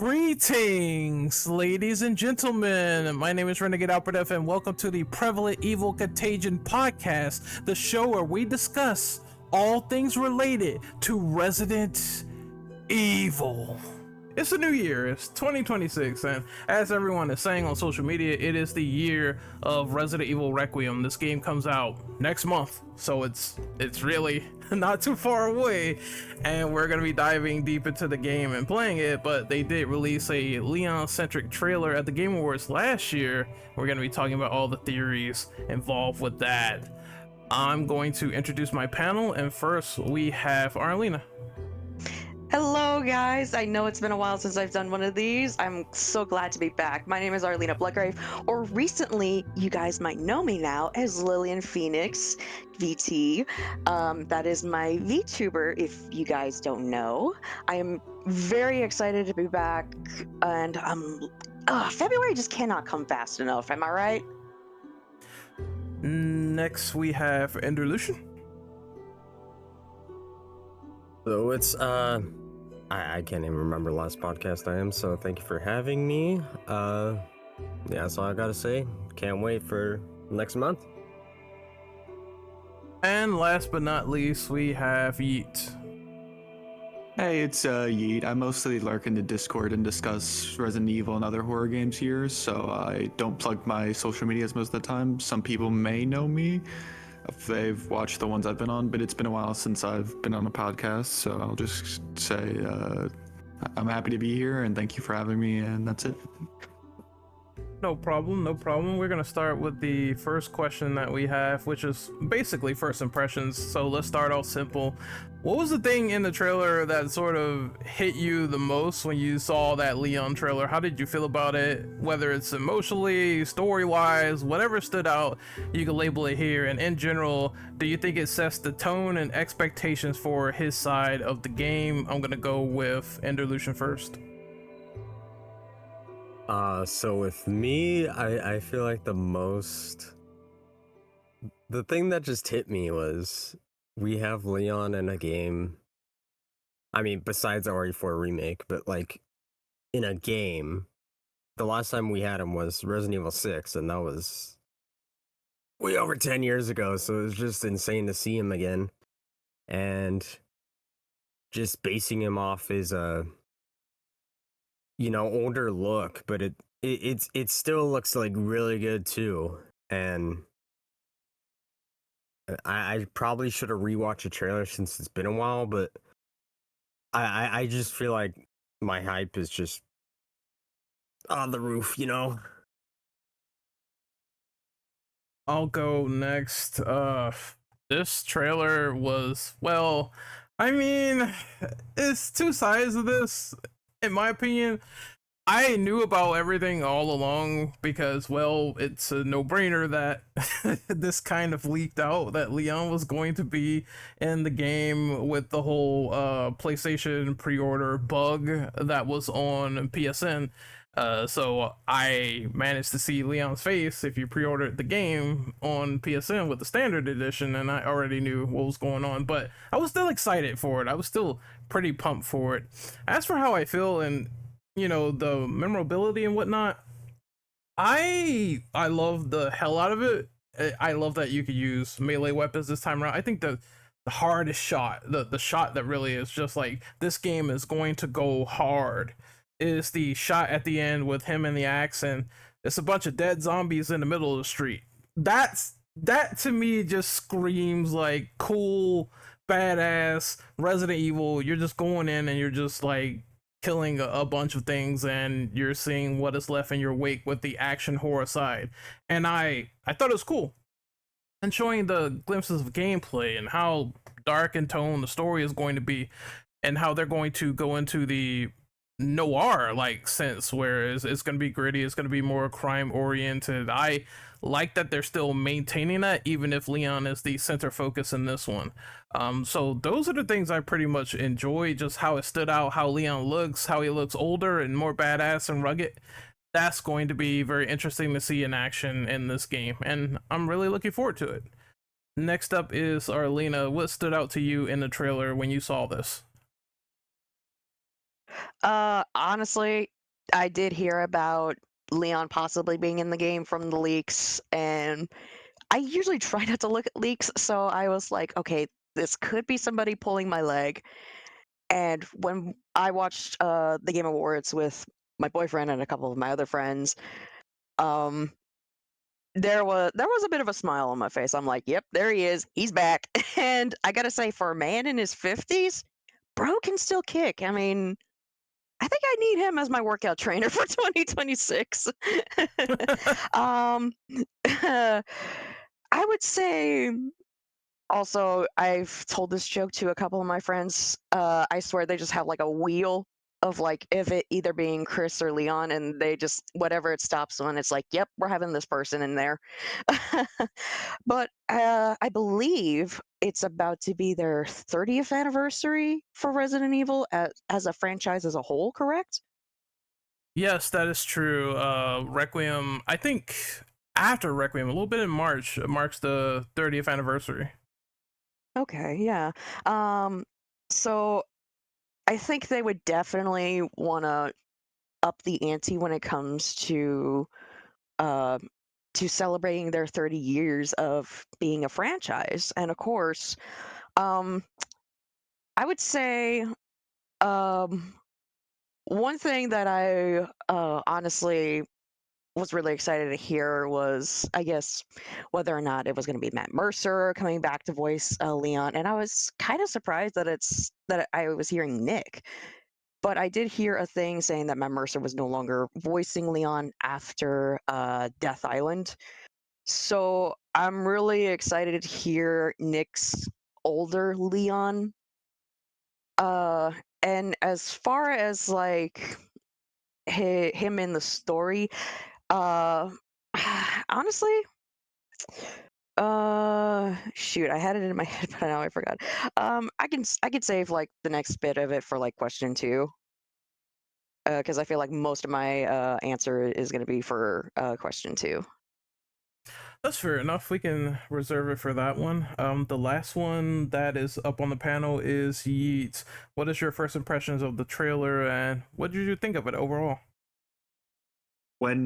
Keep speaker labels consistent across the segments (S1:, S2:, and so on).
S1: Greetings, ladies and gentlemen. My name is Renegade Operative, and welcome to the Prevalent Evil Contagion podcast, the show where we discuss all things related to Resident Evil. It's a new year, it's 2026, and as everyone is saying on social media, it is the year of Resident Evil Requiem. This game comes out next month, so it's really not too far away, and we're gonna be diving deep into the game and playing it. But they did release a Leon-centric trailer at the Game Awards last year. We're gonna be talking about all the theories involved with that. I'm going to introduce my panel, and first we have Arlena.
S2: Hello guys, I know it's been a while since I've done one of these. I'm so glad to be back. My name is Arlena Bloodgrave, or recently, you guys might know me now as Lillian Phoenix VT. That is my VTuber, if you guys don't know. I am very excited to be back, and February just cannot come fast enough, am I right?
S1: Next we have Enderlucian.
S3: So it's I can't even remember the last podcast I am, so thank you for having me. Yeah, that's all I gotta say. Can't wait for next month.
S1: And last but not least, we have Yeet.
S4: Hey, it's Yeet. I mostly lurk in the Discord and discuss Resident Evil and other horror games here, so I don't plug my social medias most of the time. Some people may know me if they've watched the ones I've been on, but it's been a while since I've been on a podcast, so I'll just say I'm happy to be here and thank you for having me, and that's it.
S1: No problem. We're gonna start with the first question that we have, which is basically first impressions. So let's start off simple. What was the thing in the trailer that sort of hit you the most when you saw that Leon trailer? How did you feel about it? Whether it's emotionally, story-wise, whatever stood out, you can label it here. And in general, do you think it sets the tone and expectations for his side of the game? I'm gonna go with Enderlucian first.
S3: So with me, I feel like the thing that just hit me was we have Leon in a game. I mean, besides the RE4 remake, but like in a game, the last time we had him was Resident Evil 6, and that was way over 10 years ago. So it was just insane to see him again, and just basing him off his older look, but it still looks like really good too. And I probably should have rewatched the trailer since it's been a while, but I just feel like my hype is just on the roof,
S1: I'll go next. This trailer was, well, I mean, it's two sides of this. In my opinion, I knew about everything all along because, well, it's a no-brainer that this kind of leaked out that Leon was going to be in the game with the whole PlayStation pre-order bug that was on PSN. So I managed to see Leon's face if you pre-ordered the game on PSN with the standard edition, and I already knew what was going on, but I was still excited for it. I was still pretty pumped for it. As for how I feel and the memorability and whatnot, I love the hell out of it. I love that you could use melee weapons this time around. I think the hardest shot, the shot that really is just like, this game is going to go hard, is the shot at the end with him and the axe, and it's a bunch of dead zombies in the middle of the street. That to me just screams like cool, badass Resident Evil. You're just going in and you're just like killing a bunch of things, and you're seeing what is left in your wake with the action horror side. And I thought it was cool. And showing the glimpses of gameplay and how dark in tone the story is going to be, and how they're going to go into the noir like sense, whereas it's going to be gritty, it's going to be more crime oriented. I like that they're still maintaining that, even if Leon is the center focus in this one. So those are the things I pretty much enjoy, just how it stood out, how Leon looks, how he looks older and more badass and rugged. That's going to be very interesting to see in action in this game, and I'm really looking forward to it. Next up is Arlena. What stood out to you in the trailer when you saw this?
S2: honestly, I did hear about Leon possibly being in the game from the leaks, and I usually try not to look at leaks, so I was like, okay, this could be somebody pulling my leg. And when I watched the Game Awards with my boyfriend and a couple of my other friends, um, there was a bit of a smile on my face. I'm like, yep, there he is. He's back. And I gotta say, for a man in his 50s, bro can still kick. I mean, I think I need him as my workout trainer for 2026. um, I would say also, I've told this joke to a couple of my friends. I swear they just have like a wheel of like if it either being Chris or Leon, and they just whatever it stops on, it's like, yep, we're having this person in there. But I believe it's about to be their 30th anniversary for Resident Evil as a franchise as a whole, correct?
S1: Yes, that is true. Requiem, I think after Requiem, a little bit in March, marks the 30th anniversary.
S2: Okay, yeah. Um, so I think they would definitely want to up the ante when it comes uh, to celebrating their 30 years of being a franchise. And of course, um, I would say um, one thing that I honestly was really excited to hear was, I guess, whether or not it was going to be Matt Mercer coming back to voice Leon. And I was kind of surprised that I was hearing Nick. But I did hear a thing saying that Matt Mercer was no longer voicing Leon after Death Island. So I'm really excited to hear Nick's older Leon. Uh, and as far as like him in the story, uh, honestly, shoot, I had it in my head, but now I forgot. I could save like the next bit of it for like question two. Because I feel like most of my answer is going to be for question two.
S1: That's fair enough. We can reserve it for that one. The last one that is up on the panel is Yeats. What is your first impressions of the trailer, and what did you think of it overall?
S4: When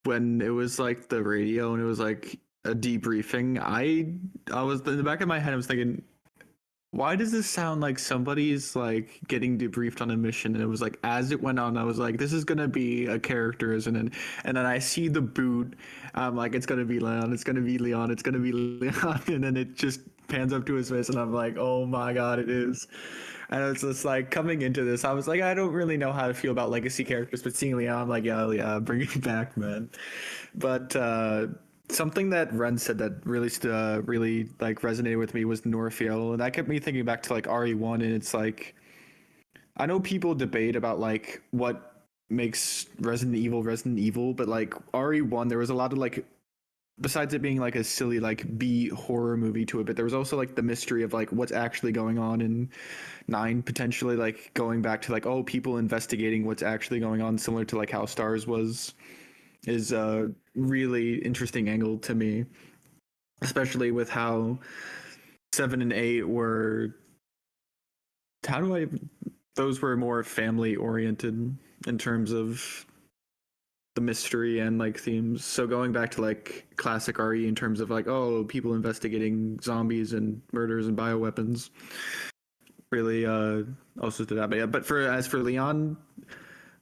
S4: when it was like the radio and it was like a debriefing, I was in the back of my head I was thinking, why does this sound like somebody's like getting debriefed on a mission? And it was like as it went on, I was like, this is gonna be a character, isn't it? And then I see the boot. I'm like, it's gonna be Leon, it's gonna be Leon, it's gonna be Leon, and then it just pans up to his face, and I'm like, oh my god, it is. And it's just like coming into this, I was like, I don't really know how to feel about legacy characters, but seeing Leon, I'm like, yeah, bring it back, man. But something that Ren said that really like resonated with me was Norfield, and that kept me thinking back to like RE1, and it's like I know people debate about like what makes Resident Evil, but like RE1, there was a lot of like besides it being like a silly like B horror movie to it, but there was also like the mystery of like what's actually going on in 9, potentially like going back to like, oh, people investigating what's actually going on, similar to like how Stars was, is a really interesting angle to me, especially with how 7 and 8 were, how do I, those were more family oriented in terms of the mystery and like themes. So going back to like classic RE in terms of like, oh, people investigating zombies and murders and bioweapons really also did that. But yeah, but for as for Leon,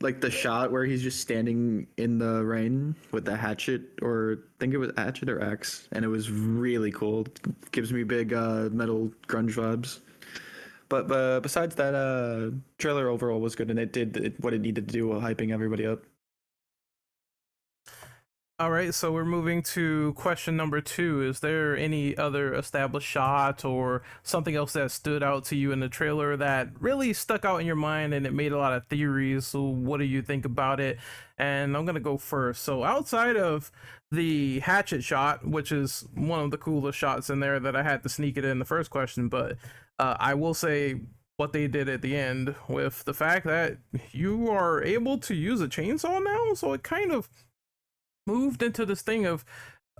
S4: like the shot where he's just standing in the rain with the hatchet, or I think it was hatchet or axe, and it was really cool. It gives me big metal grunge vibes. But besides that, trailer overall was good, and it did what it needed to do while hyping everybody up.
S1: All right, so we're moving to question number 2. Is there any other established shot or something else that stood out to you in the trailer that really stuck out in your mind and it made a lot of theories? So, what do you think about it? And I'm gonna go first. So, outside of the hatchet shot, which is one of the coolest shots in there that I had to sneak it in the first question, but I will say what they did at the end with the fact that you are able to use a chainsaw now, so it kind of moved into this thing of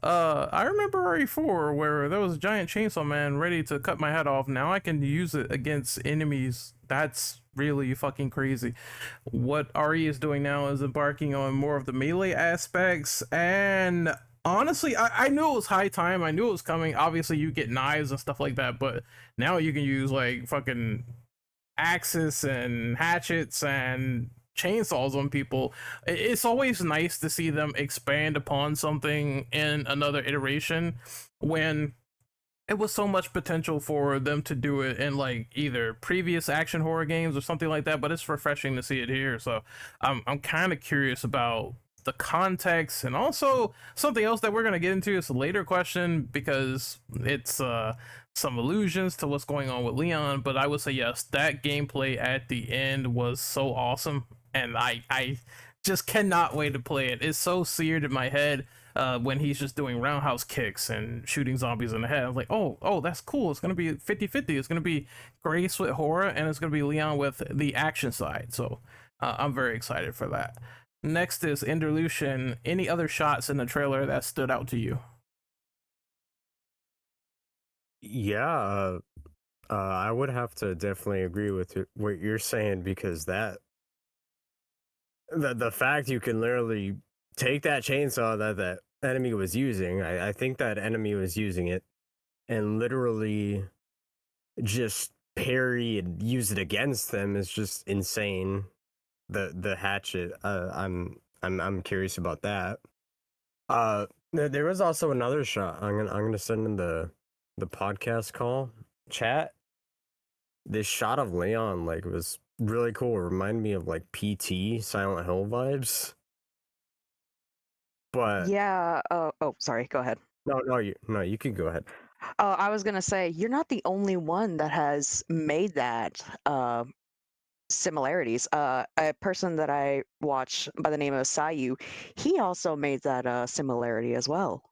S1: I remember RE4 where there was a giant chainsaw man ready to cut my head off. Now I can use it against enemies That's really fucking crazy. What RE is doing now is embarking on more of the melee aspects, and honestly, I knew it was high time. I knew it was coming. Obviously, you get knives and stuff like that, but now you can use like fucking axes and hatchets and chainsaws on people. It's always nice to see them expand upon something in another iteration when it was so much potential for them to do it in like either previous action horror games or something like that, but it's refreshing to see it here. So I'm kind of curious about the context, and also something else that we're going to get into is a later question because it's some allusions to what's going on with Leon. But I would say yes, that gameplay at the end was so awesome, and I just cannot wait to play it. It's so seared in my head when he's just doing roundhouse kicks and shooting zombies in the head. I was like, oh, that's cool. It's going to be 50-50. It's going to be Grace with horror, and it's going to be Leon with the action side. So I'm very excited for that. Next is Enderlucian. Any other shots in the trailer that stood out to you?
S3: Yeah, I would have to definitely agree with what you're saying, because the fact you can literally take that chainsaw that enemy was using, I think that enemy was using it, and literally just parry and use it against them is just insane. The hatchet, I'm curious about that. There was also another shot. I'm gonna send in the podcast call chat. This shot of Leon like was really cool. It reminded me of like PT Silent Hill vibes. But
S2: Yeah. Oh, sorry. Go ahead.
S3: no, you can go ahead.
S2: I was gonna say you're not the only one that has made that similarities. A person that I watch by the name of Sayu, he also made that similarity as well.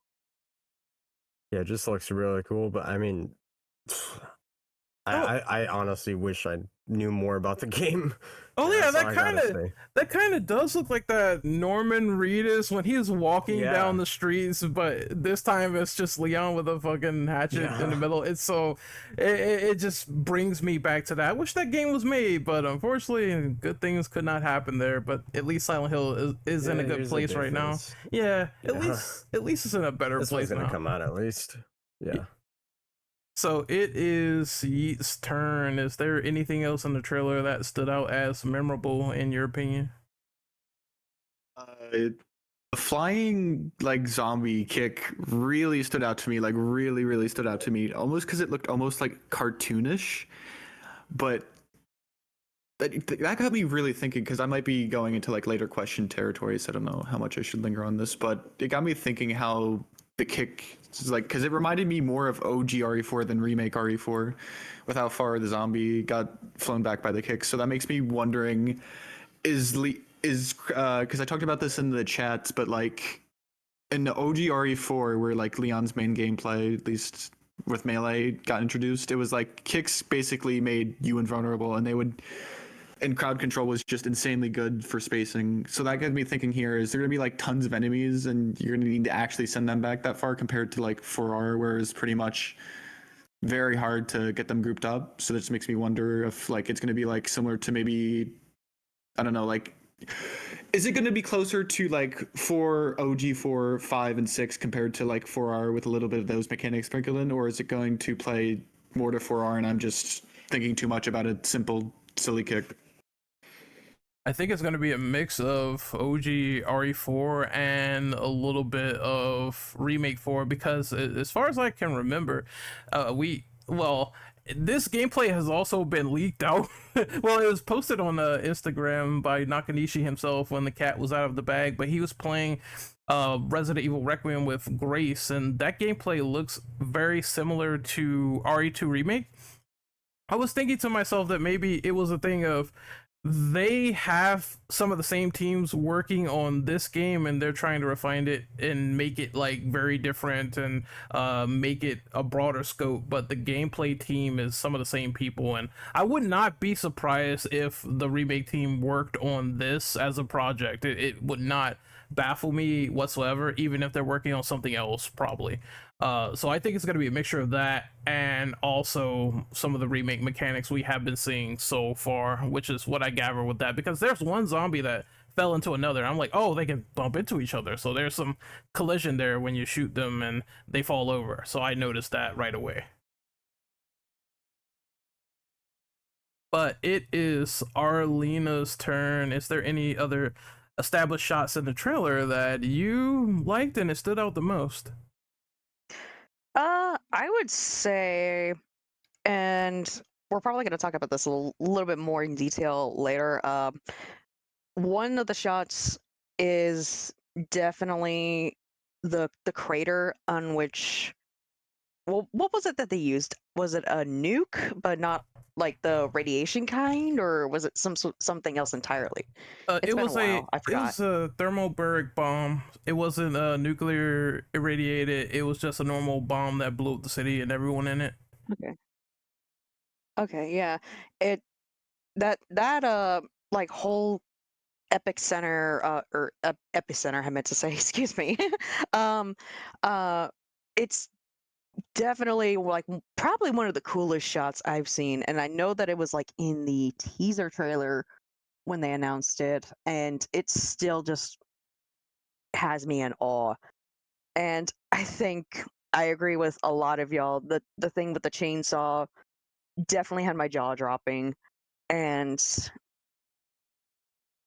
S3: Yeah, it just looks really cool. But I mean, I honestly wish I knew more about the game.
S1: Oh yeah,
S3: That's all I gotta say.
S1: that kind of does look like that Norman Reedus when he's walking
S3: Yeah.
S1: down the streets, but this time it's just Leon with a fucking hatchet in the
S3: Yeah.
S1: middle. It's so it just brings me back to that. I wish that game was made, but unfortunately, good things could not happen there. But at least Silent Hill is in a
S3: Yeah,
S1: good
S3: here's the
S1: place right now.
S3: difference.
S1: Yeah, at
S3: Yeah.
S1: least it's in a better
S3: This
S1: place
S3: one's gonna
S1: now.
S3: come out at least. Yeah.
S1: So it is Yeet's turn. Is there anything else in the trailer that stood out as memorable in your opinion?
S4: The flying like zombie kick really stood out to me, like really stood out to me, almost because it looked almost like cartoonish, but that got me really thinking, because I might be going into like later question territory, so I don't know how much I should linger on this, but it got me thinking how the kick is like, because it reminded me more of OG RE4 than remake RE4 with how far the zombie got flown back by the kick. So that makes me wondering, is because I talked about this in the chats, but like in the OG RE4 where like Leon's main gameplay, at least with melee, got introduced, it was like kicks basically made you invulnerable, and crowd control was just insanely good for spacing. So that got me thinking here, is there gonna be like tons of enemies and you're gonna need to actually send them back that far, compared to like 4R, where it's pretty much very hard to get them grouped up. So that just makes me wonder if like it's gonna be like similar to maybe, I don't know, like, is it gonna be closer to like 4 OG 4, 5, and 6 compared to like 4R with a little bit of those mechanics sprinkled in, or is it going to play more to 4R and I'm just thinking too much about a simple silly kick?
S1: I think it's going to be a mix of OG RE4 and a little bit of Remake 4, because as far as I can remember, this gameplay has also been leaked out. Well, it was posted on Instagram by Nakanishi himself when the cat was out of the bag, but he was playing Resident Evil Requiem with Grace, and that gameplay looks very similar to RE2 Remake. I was thinking to myself that maybe it was a thing of they have some of the same teams working on this game, and they're trying to refine it and make it like very different and make it a broader scope, but the gameplay team is some of the same people. And I would not be surprised if the remake team worked on this as a project. It would not baffle me whatsoever, even if they're working on something else probably. So I think it's going to be a mixture of that and also some of the remake mechanics we have been seeing so far, which is what I gather with that, because there's one zombie that fell into another. I'm like, oh, they can bump into each other. So there's some collision there when you shoot them and they fall over. So I noticed that right away. But it is Arlena's turn. Is there any other established shots in the trailer that you liked and it stood out the most?
S2: I would say, and we're probably going to talk about this a little bit more in detail later. One of the shots is definitely the crater on which. Well, what was it that they used? Was it a nuke, but not like the radiation kind, or was it something else entirely? It's
S1: It
S2: been a
S1: was
S2: while. I
S1: it
S2: forgot.
S1: was a thermobaric bomb. It wasn't nuclear irradiated. It was just a normal bomb that blew up the city and everyone in it.
S2: Okay. Okay. Yeah. It that like whole epic center or epicenter I meant to say, excuse me. um it's definitely like probably one of the coolest shots I've seen, and I know that it was like in the teaser trailer when they announced it, and it still just has me in awe. And I think I agree with a lot of y'all. The thing with the chainsaw definitely had my jaw dropping, and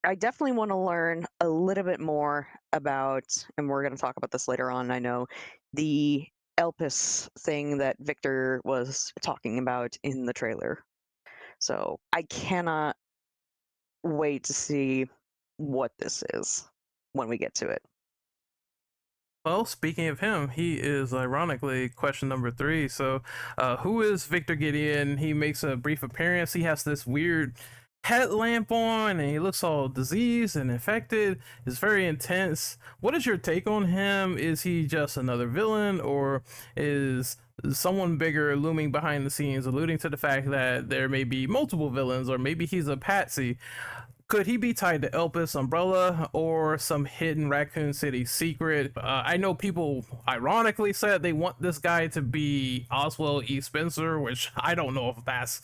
S2: I definitely want to learn a little bit more about, and we're going to talk about this later on, I know, the Elpis thing that Victor was talking about in the trailer. So I cannot wait to see what this is when we get to it.
S1: Well, speaking of him, he is ironically question number 3. So, who is Victor Gideon? He makes a brief appearance. He has this weird headlamp on and he looks all diseased and infected. It's very intense. What is your take on him? Is he just another villain, or is someone bigger looming behind the scenes, alluding to the fact that there may be multiple villains, or maybe he's a patsy? Could he be tied to Elpis Umbrella or some hidden Raccoon City secret? I know people ironically said they want this guy to be Oswald E. Spencer, which I don't know if that's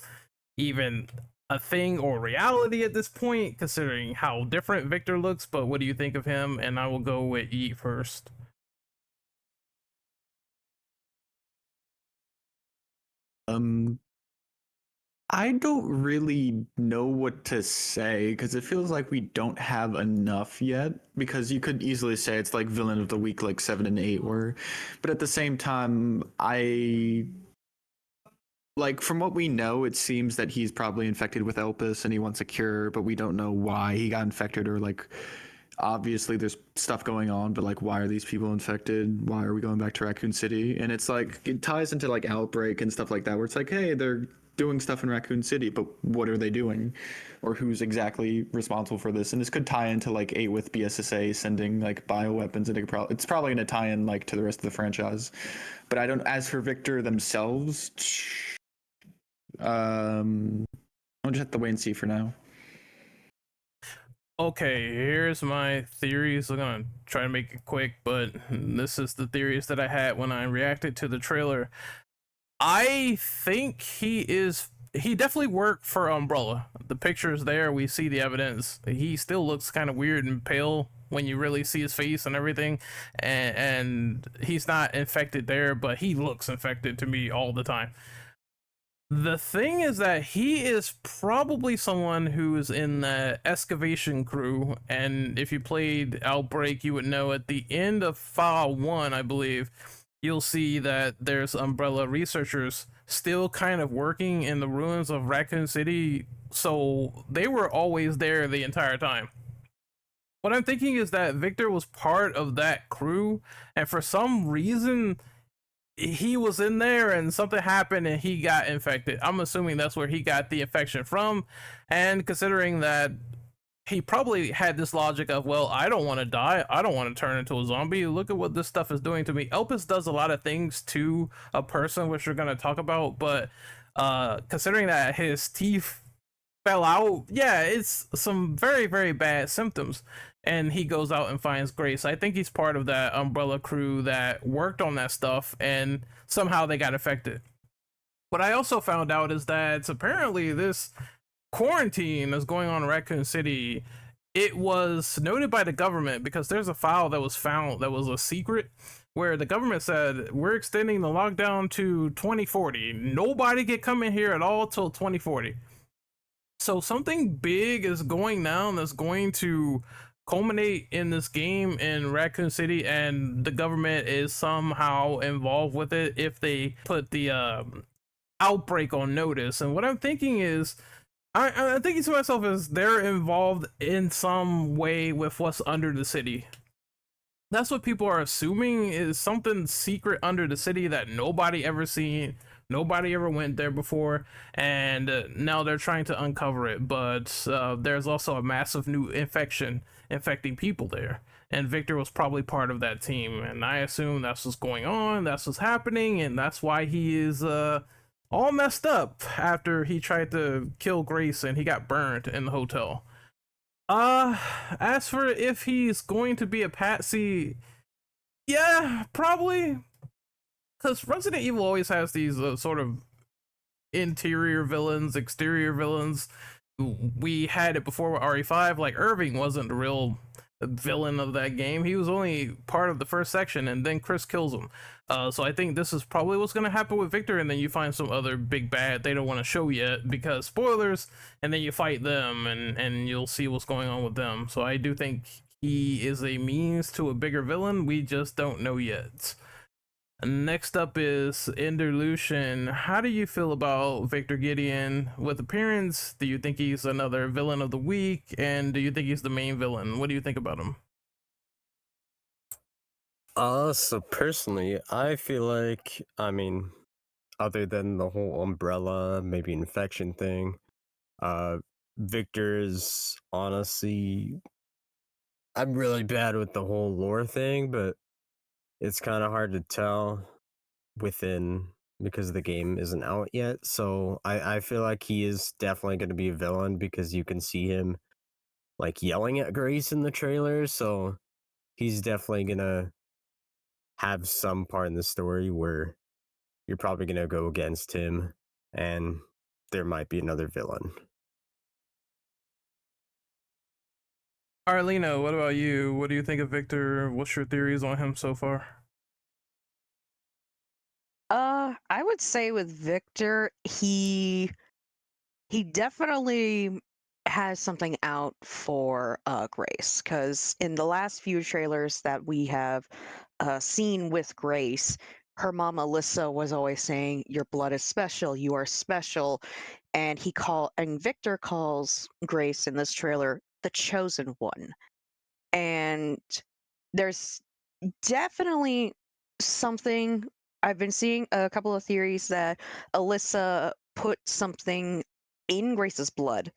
S1: even a thing or reality at this point, considering how different Victor looks. But what do you think of him? And I will go with E first.
S4: I don't really know what to say because it feels like we don't have enough yet. Because you could easily say it's like villain of the week, like 7 and 8 were, but at the same time, I like from what we know, it seems that he's probably infected with Elpis and he wants a cure, but we don't know why he got infected or like. Obviously, there's stuff going on, but like, why are these people infected? Why are we going back to Raccoon City? And it's like it ties into like Outbreak and stuff like that, where it's like, hey, they're doing stuff in Raccoon City, but what are they doing, or who's exactly responsible for this? And this could tie into like 8 with BSSA sending like bioweapons, and it's probably going to tie in like to the rest of the franchise. But I don't. As for Victor themselves, I'll just have to wait and see for now.
S1: Okay, here's my theories. I'm gonna try to make it quick, but this is the theories that I had when I reacted to the trailer. I think he definitely worked for Umbrella. The pictures there, we see the evidence. He still looks kind of weird and pale when you really see his face and everything, and he's not infected there, but he looks infected to me all the time. The thing is that he is probably someone who is in the excavation crew, and if you played Outbreak, you would know at the end of File 1, I believe, you'll see that there's Umbrella researchers still kind of working in the ruins of Raccoon City, so they were always there the entire time. What I'm thinking is that Victor was part of that crew, and for some reason he was in there and something happened and he got infected. I'm assuming that's where he got the infection from. And considering that he probably had this logic of, well, I don't want to die. I don't want to turn into a zombie. Look at what this stuff is doing to me. Elpis does a lot of things to a person, which we're going to talk about. But considering that his teeth fell out. Yeah, it's some very, very bad symptoms. And he goes out and finds Grace. I think he's part of that Umbrella crew that worked on that stuff, and somehow they got affected. What I also found out is that apparently this quarantine that's going on in Raccoon City, it was noted by the government because there's a file that was found that was a secret where the government said we're extending the lockdown to 2040. Nobody can come in here at all till 2040. So something big is going down that's going to culminate in this game in Raccoon City, and the government is somehow involved with it if they put the outbreak on notice. And what I'm thinking is, I'm thinking to myself is they're involved in some way with what's under the city. That's what people are assuming, is something secret under the city that nobody ever seen, nobody ever went there before, and now they're trying to uncover it. But there's also a massive new infection infecting people there, and Victor was probably part of that team, and I assume that's what's going on, that's what's happening, and that's why he is all messed up after he tried to kill Grace and he got burned in the hotel. As for if he's going to be a patsy, yeah, probably, because Resident Evil always has these sort of interior villains, exterior villains. We had it before with RE5. Like, Irving wasn't the real villain of that game. He was only part of the first section, and then Chris kills him. So I think this is probably what's going to happen with Victor, and then you find some other big bad they don't want to show yet because spoilers, and then you fight them, and you'll see what's going on with them. So I do think he is a means to a bigger villain. We just don't know yet. Next up is Enderlucian. How do you feel about Victor Gideon with appearance? Do you think he's another villain of the week? And do you think he's the main villain? What do you think about him?
S3: So personally, I feel like, I mean, other than the whole umbrella, maybe infection thing, Victor is honestly, I'm really bad with the whole lore thing, but it's kind of hard to tell within because the game isn't out yet. So I feel like he is definitely going to be a villain because you can see him like yelling at Grace in the trailer. So he's definitely going to have some part in the story where you're probably going to go against him and there might be another villain.
S1: Arlena, what about you? What do you think of Victor? What's your theories on him so far?
S2: I would say with Victor, he definitely has something out for Grace, because in the last few trailers that we have seen with Grace, her mom Alyssa was always saying, "Your blood is special. You are special," and Victor calls Grace in this trailer the chosen one. And there's definitely something. I've been seeing a couple of theories that Alyssa put something in Grace's blood.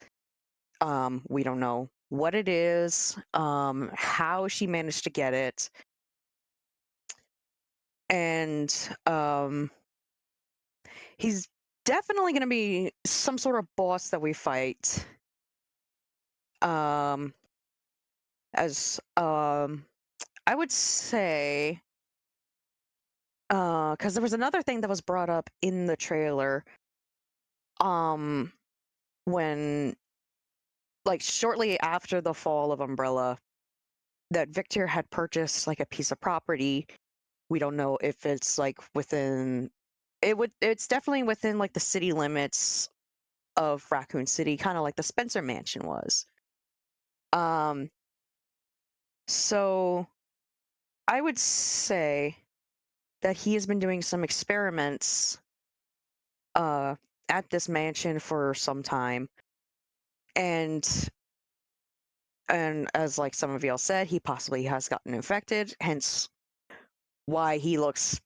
S2: We don't know what it is, how she managed to get it, and he's definitely going to be some sort of boss that we fight. As I would say, because there was another thing that was brought up in the trailer, when, like, shortly after the fall of Umbrella, that Victor had purchased like a piece of property. We don't know if it's like it's definitely within like the city limits of Raccoon City, kind of like the Spencer Mansion was. So I would say that he has been doing some experiments at this mansion for some time, and as like some of y'all said, he possibly has gotten infected, hence why he looks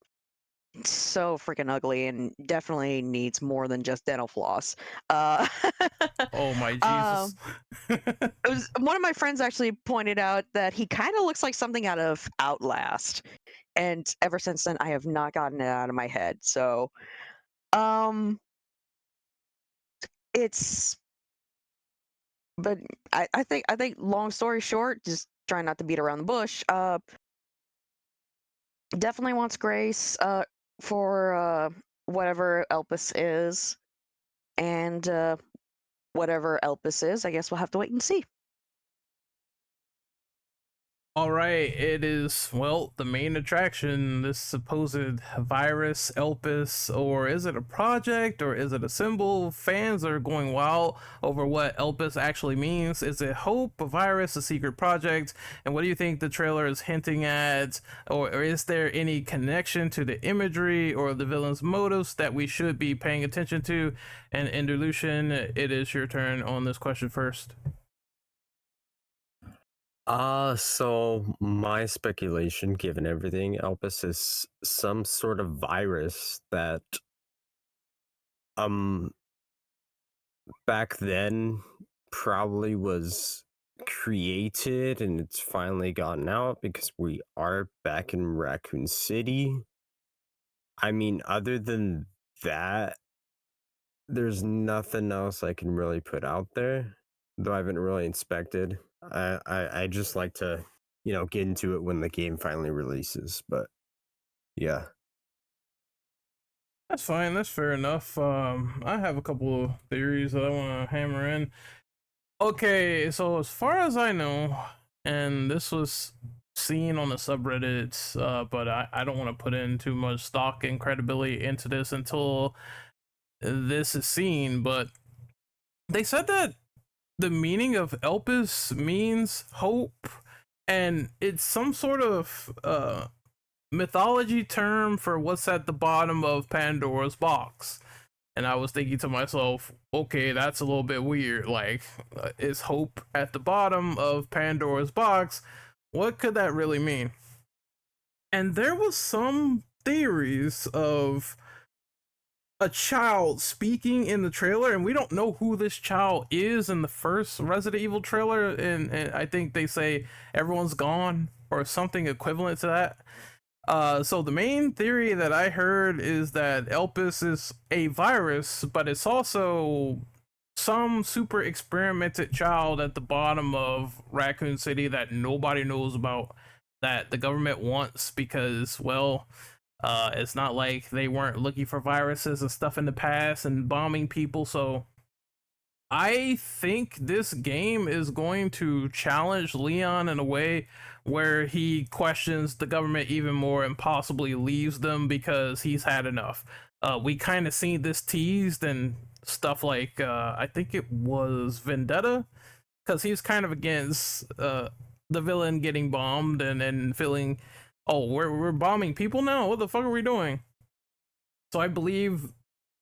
S2: so freaking ugly and definitely needs more than just dental floss.
S1: Oh my
S2: Um,
S1: Jesus.
S2: one of my friends actually pointed out that he kind of looks like something out of Outlast, and ever since then I have not gotten it out of my head. So, it's but I think long story short, just trying not to beat around the bush. Definitely wants grace. For whatever Elpis is, and whatever Elpis is, I guess we'll have to wait and see.
S1: All right, it is, well, the main attraction, this supposed virus, Elpis, or is it a project or is it a symbol? Fans are going wild over what Elpis actually means. Is it hope, a virus, a secret project? And what do you think the trailer is hinting at? Or is there any connection to the imagery or the villain's motives that we should be paying attention to? And Enderlucian, it is your turn on this question first.
S3: So my speculation, given everything, Elpis is some sort of virus that, back then probably was created and it's finally gotten out because we are back in Raccoon City. I mean, other than that, there's nothing else I can really put out there, though I haven't really inspected. I just like to, get into it when the game finally releases. But yeah.
S1: That's fine. That's fair enough. I have a couple of theories that I want to hammer in. Okay, so as far as I know, and this was seen on the subreddits, but I don't want to put in too much stock and credibility into this until this is seen. But they said that the meaning of Elpis means hope, and it's some sort of mythology term for what's at the bottom of Pandora's box. And I was thinking to myself, okay, that's a little bit weird. Like, is hope at the bottom of Pandora's box? What could that really mean? And there was some theories of a child speaking in the trailer, and we don't know who this child is in the first Resident Evil trailer, and I think they say everyone's gone or something equivalent to that. So the main theory that I heard is that Elpis is a virus, but it's also some super experimented child at the bottom of Raccoon City that nobody knows about, that the government wants because, well, it's not like they weren't looking for viruses and stuff in the past and bombing people. So I think this game is going to challenge Leon in a way where he questions the government even more and possibly leaves them because he's had enough. We kind of seen this teased and stuff like, I think it was Vendetta, because he's kind of against the villain getting bombed and feeling, oh, we're bombing people now? What the fuck are we doing? So I believe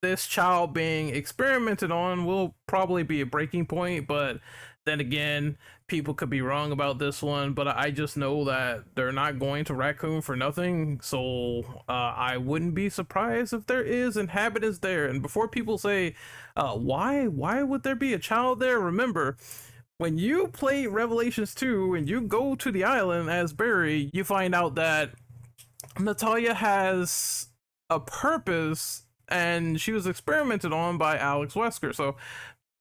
S1: this child being experimented on will probably be a breaking point, but then again, people could be wrong about this one. But I just know that they're not going to Raccoon for nothing, so I wouldn't be surprised if there is inhabitants there. And before people say, why would there be a child there? Remember, when you play Revelations 2 and you go to the island as Barry, you find out that Natalia has a purpose and she was experimented on by Alex Wesker. So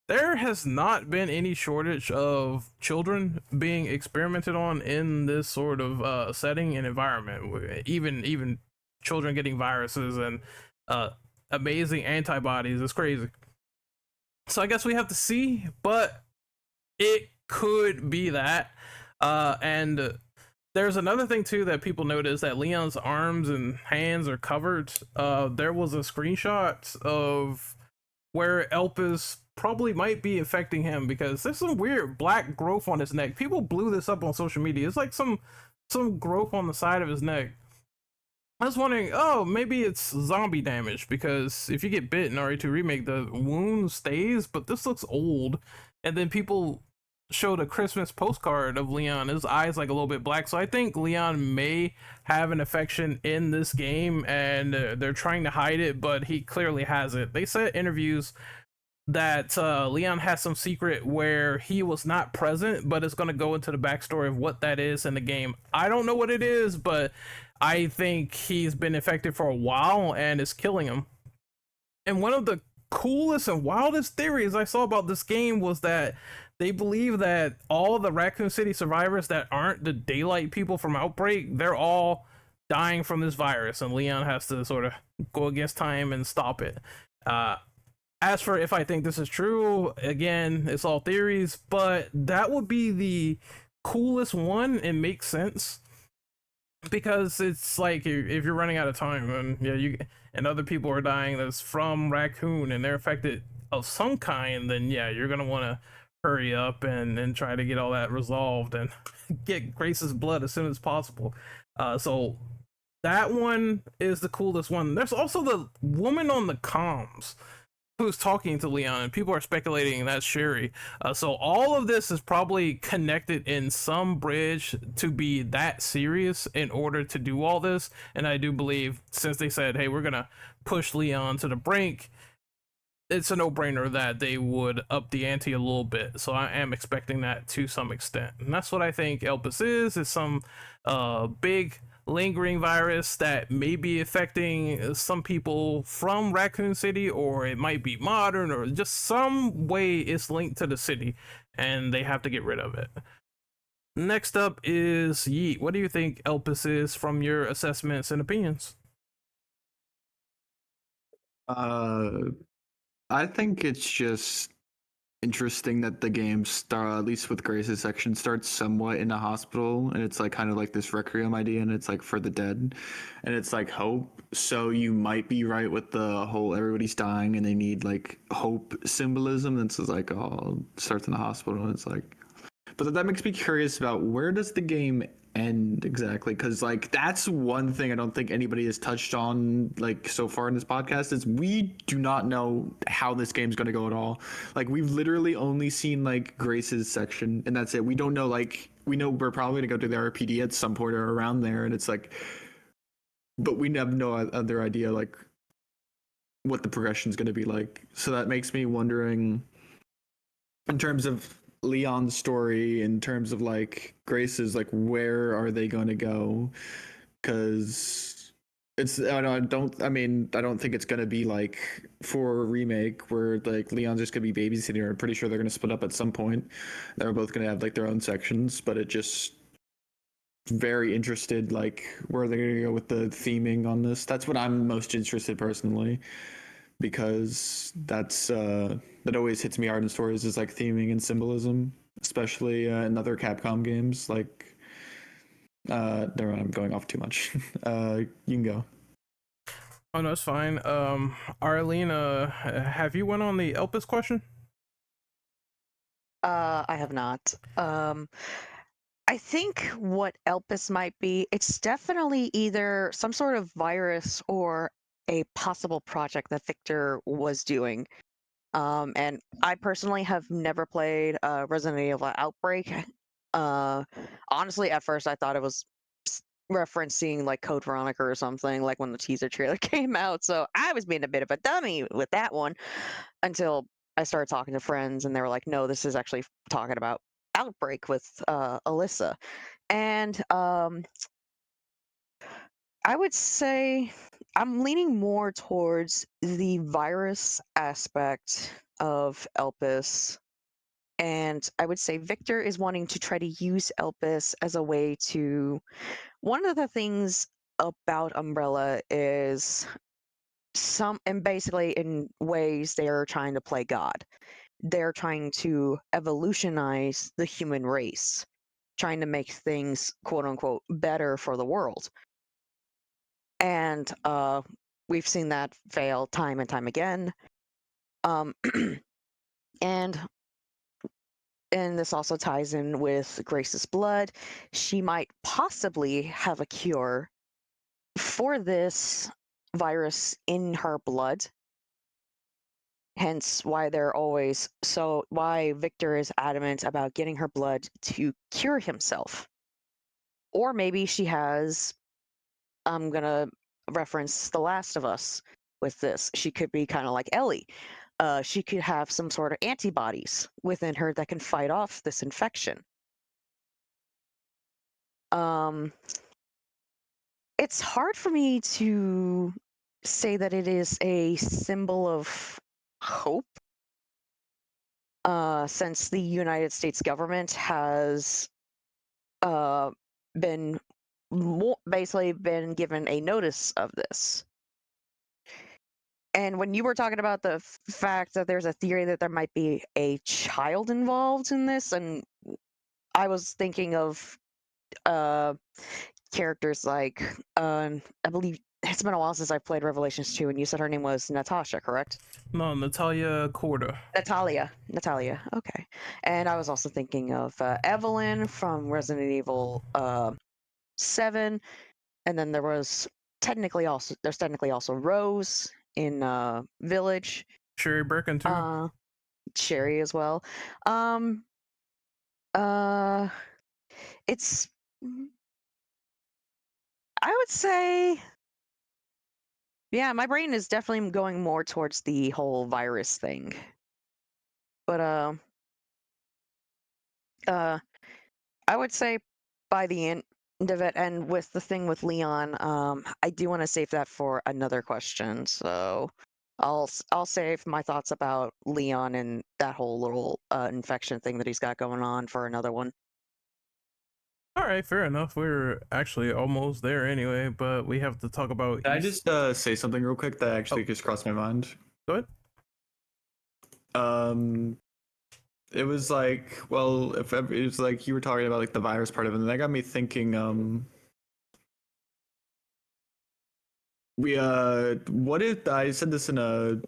S1: there has not been any shortage of children being experimented on in this sort of setting and environment. Even children getting viruses and amazing antibodies. It's crazy. So I guess we have to see, but it could be that. And there's another thing too that people notice, that Leon's arms and hands are covered. There was a screenshot of where Elpis probably might be affecting him because there's some weird black growth on his neck. People blew this up on social media. It's like some growth on the side of his neck. I was wondering, oh, maybe it's zombie damage, because if you get bit in RE2 Remake, the wound stays, but this looks old. And then people showed a Christmas postcard of Leon. His eyes like a little bit black. So I think Leon may have an infection in this game, and they're trying to hide it, but he clearly has it. They said in interviews that Leon has some secret where he was not present, but it's going to go into the backstory of what that is in the game. I don't know what it is, but I think he's been infected for a while and it's killing him. And one of the coolest and wildest theories I saw about this game was that they believe that all the Raccoon City survivors that aren't the daylight people from Outbreak, they're all dying from this virus, and Leon has to sort of go against time and stop it. Uh, as for if I think this is true, again, it's all theories, but that would be the coolest one. It makes sense because it's like if you're running out of time and yeah, you and other people are dying that's from Raccoon and they're affected of some kind, then yeah, you're gonna want to hurry up and try to get all that resolved and get Grace's blood as soon as possible. So that one is the coolest one. There's also the woman on the comms who's talking to Leon, and people are speculating that's Sherry. So all of this is probably connected in some bridge to be that serious in order to do all this. And I do believe, since they said, hey, we're gonna push Leon to the brink, it's a no-brainer that they would up the ante a little bit. So I am expecting that to some extent, and that's what I think Elpis is some big lingering virus that may be affecting some people from Raccoon City, or it might be modern, or just some way it's linked to the city and they have to get rid of it. Next up is Yeet. What do you think Elpis is from your assessments and opinions?
S4: I think it's just interesting that the game at least with Grace's section, starts somewhat in a hospital, and it's like kind of like this Requiem idea, and it's like for the dead, and it's like hope. So you might be right with the whole everybody's dying and they need like hope symbolism. This is like, oh, it starts in a hospital, and it's like, but that makes me curious about where does the game end exactly, because like that's one thing I don't think anybody has touched on like so far in this podcast is we do not know how this game's going to go at all. Like we've literally only seen like Grace's section, and that's it. We don't know, like we know we're probably going to go to the RPD at some point or around there, and it's like, but we have no other idea like what the progression is going to be like. So that makes me wondering in terms of Leon's story, in terms of like Grace's, like where are they going to go? Because I don't think it's going to be like for a remake where like Leon's just going to be babysitting. I'm pretty sure they're going to split up at some point. They're both going to have like their own sections, but it just very interested like where they're going to go with the theming on this. That's what I'm most interested personally, because that always hits me hard in stories is like theming and symbolism, especially in other Capcom games. Like, never mind, I'm going off too much. You can go.
S1: Oh no, it's fine. Arlena, have you went on the Elpis question?
S2: I have not. I think what Elpis might be, it's definitely either some sort of virus or a possible project that Victor was doing. And I personally have never played Resident Evil Outbreak. Honestly, at first I thought it was referencing like Code Veronica or something, like when the teaser trailer came out. So I was being a bit of a dummy with that one until I started talking to friends, and they were like, "No, this is actually talking about Outbreak with Alyssa." And I would say I'm leaning more towards the virus aspect of Elpis. And I would say Victor is wanting to try to use Elpis as a way to. One of the things about Umbrella is and basically in ways they are trying to play God. They're trying to evolutionize the human race, trying to make things quote unquote better for the world. And we've seen that fail time and time again. Um, and this also ties in with Grace's blood. She might possibly have a cure for this virus in her blood. Hence why why Victor is adamant about getting her blood to cure himself. Or maybe she has, I'm gonna reference The Last of Us with this. She could be kind of like Ellie. She could have some sort of antibodies within her that can fight off this infection. It's hard for me to say that it is a symbol of hope, since the United States government has been basically been given a notice of this. And when you were talking about the fact that there's a theory that there might be a child involved in this, and I was thinking of characters like I believe it's been a while since I played Revelations 2, and you said her name was Natasha, correct?
S1: No, Natalia Corda.
S2: Natalia. Okay. And I was also thinking of Evelyn from Resident Evil 7, and then there's technically also Rose in Village.
S1: Sherry Birkin too.
S2: Sherry as well. It's I would say, yeah, my brain is definitely going more towards the whole virus thing. But I would say by the end of it, and with the thing with Leon, I do want to save that for another question. So I'll save my thoughts about Leon and that whole little infection thing that he's got going on for another one.
S1: All right, fair enough. We're actually almost there anyway, but we have to talk about.
S4: Can I just say something real quick that actually just crossed my mind?
S1: Go
S4: ahead. It was like, well, if it was like you were talking about like the virus part of it, and that got me thinking. What if I said this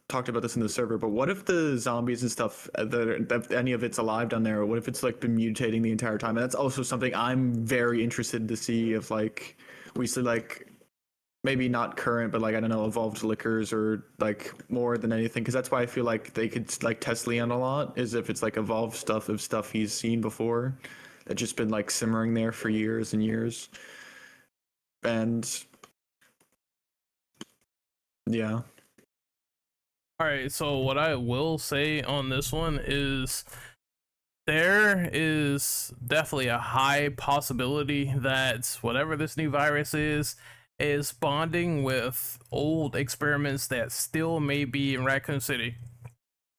S4: talked about this in the server, but what if the zombies and stuff that any of it's alive down there? Or what if it's like been mutating the entire time? And that's also something I'm very interested to see if like we see like maybe not current, but like I don't know, evolved liquors or like more than anything, because that's why I feel like they could like test Leon a lot, is if it's like evolved stuff of stuff he's seen before that's just been like simmering there for years and years. And yeah.
S1: All right, so what I will say on this one is there is definitely a high possibility that whatever this new virus is bonding with old experiments that still may be in Raccoon City.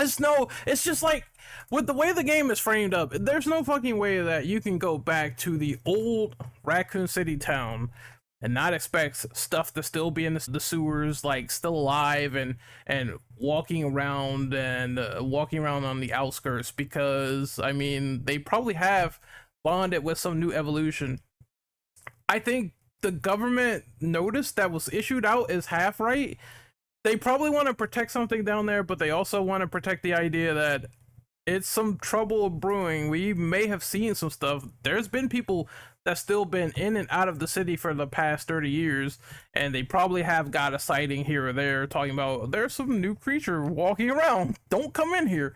S1: It's just like with the way the game is framed up, there's no fucking way that you can go back to the old Raccoon City town and not expect stuff to still be in the sewers, like still alive and walking around on the outskirts, because I mean they probably have bonded with some new evolution. I think the government notice that was issued out is half right. They probably want to protect something down there, but they also want to protect the idea that it's some trouble brewing. We may have seen some stuff. There's been people that's still been in and out of the city for the past 30 years, and they probably have got a sighting here or there talking about there's some new creature walking around. Don't come in here.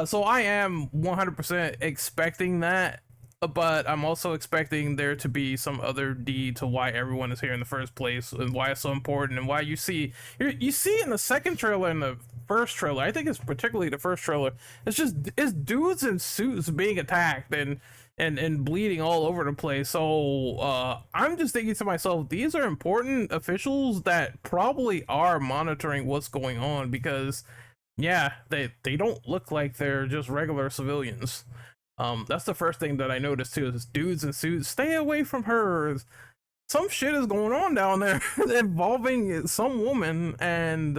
S1: So I am 100% expecting that, but I'm also expecting there to be some other deed to why everyone is here in the first place and why it's so important, and why you see in the second trailer and the first trailer, I think it's particularly the first trailer, it's dudes in suits being attacked and bleeding all over the place. So I'm just thinking to myself, these are important officials that probably are monitoring what's going on, because yeah, they don't look like they're just regular civilians. That's the first thing that I noticed too, is dudes in suits. Stay away from her. Some shit is going on down there involving some woman, and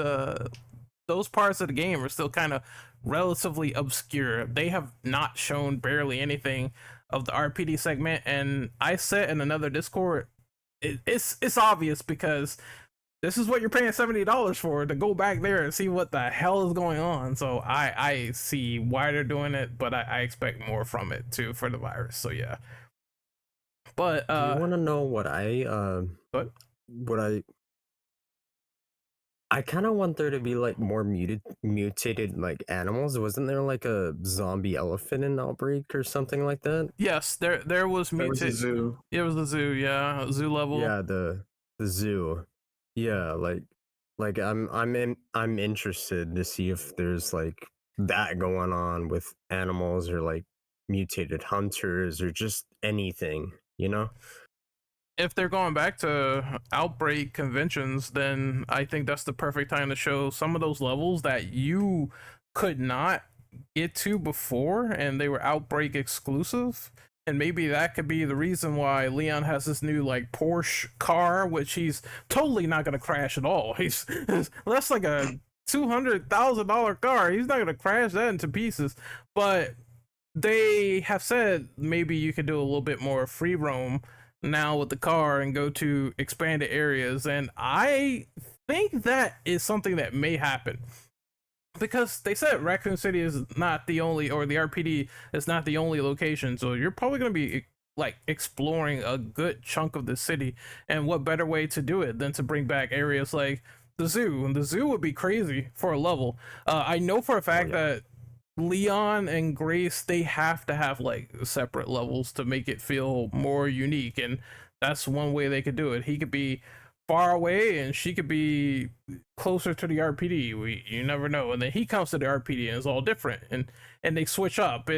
S1: those parts of the game are still kind of relatively obscure. They have not shown barely anything of the RPD segment, and I said in another Discord, it's obvious, because this is what you're paying $70 for, to go back there and see what the hell is going on. So I see why they're doing it, but I expect more from it too for the virus. So yeah. But
S3: you want to know what I kind of want there to be like more mutated like animals. Wasn't there like a zombie elephant in Outbreak or something like that?
S1: Yes, there was mutated.
S4: There was a zoo.
S1: It was the zoo, yeah, zoo level.
S3: Yeah, the zoo. Yeah, like I'm interested to see if there's like that going on with animals, or like mutated hunters, or just anything, you know?
S1: If they're going back to Outbreak conventions, then I think that's the perfect time to show some of those levels that you could not get to before, and they were Outbreak exclusive. And maybe that could be the reason why Leon has this new like Porsche car, which he's totally not gonna crash at all. He's that's like a $200,000 car. He's not gonna crash that into pieces. But they have said maybe you could do a little bit more free roam now with the car and go to expanded areas, and I think that is something that may happen, because they said Raccoon City is not the only, or the RPD is not the only location, so you're probably going to be like exploring a good chunk of the city. And what better way to do it than to bring back areas like the zoo? And the zoo would be crazy for a level. I know for a fact that Leon and Grace, they have to have like separate levels to make it feel more unique, and that's one way they could do it. He could be far away and she could be closer to the RPD. You never know. And then he comes to the RPD and it's all different, and they switch up.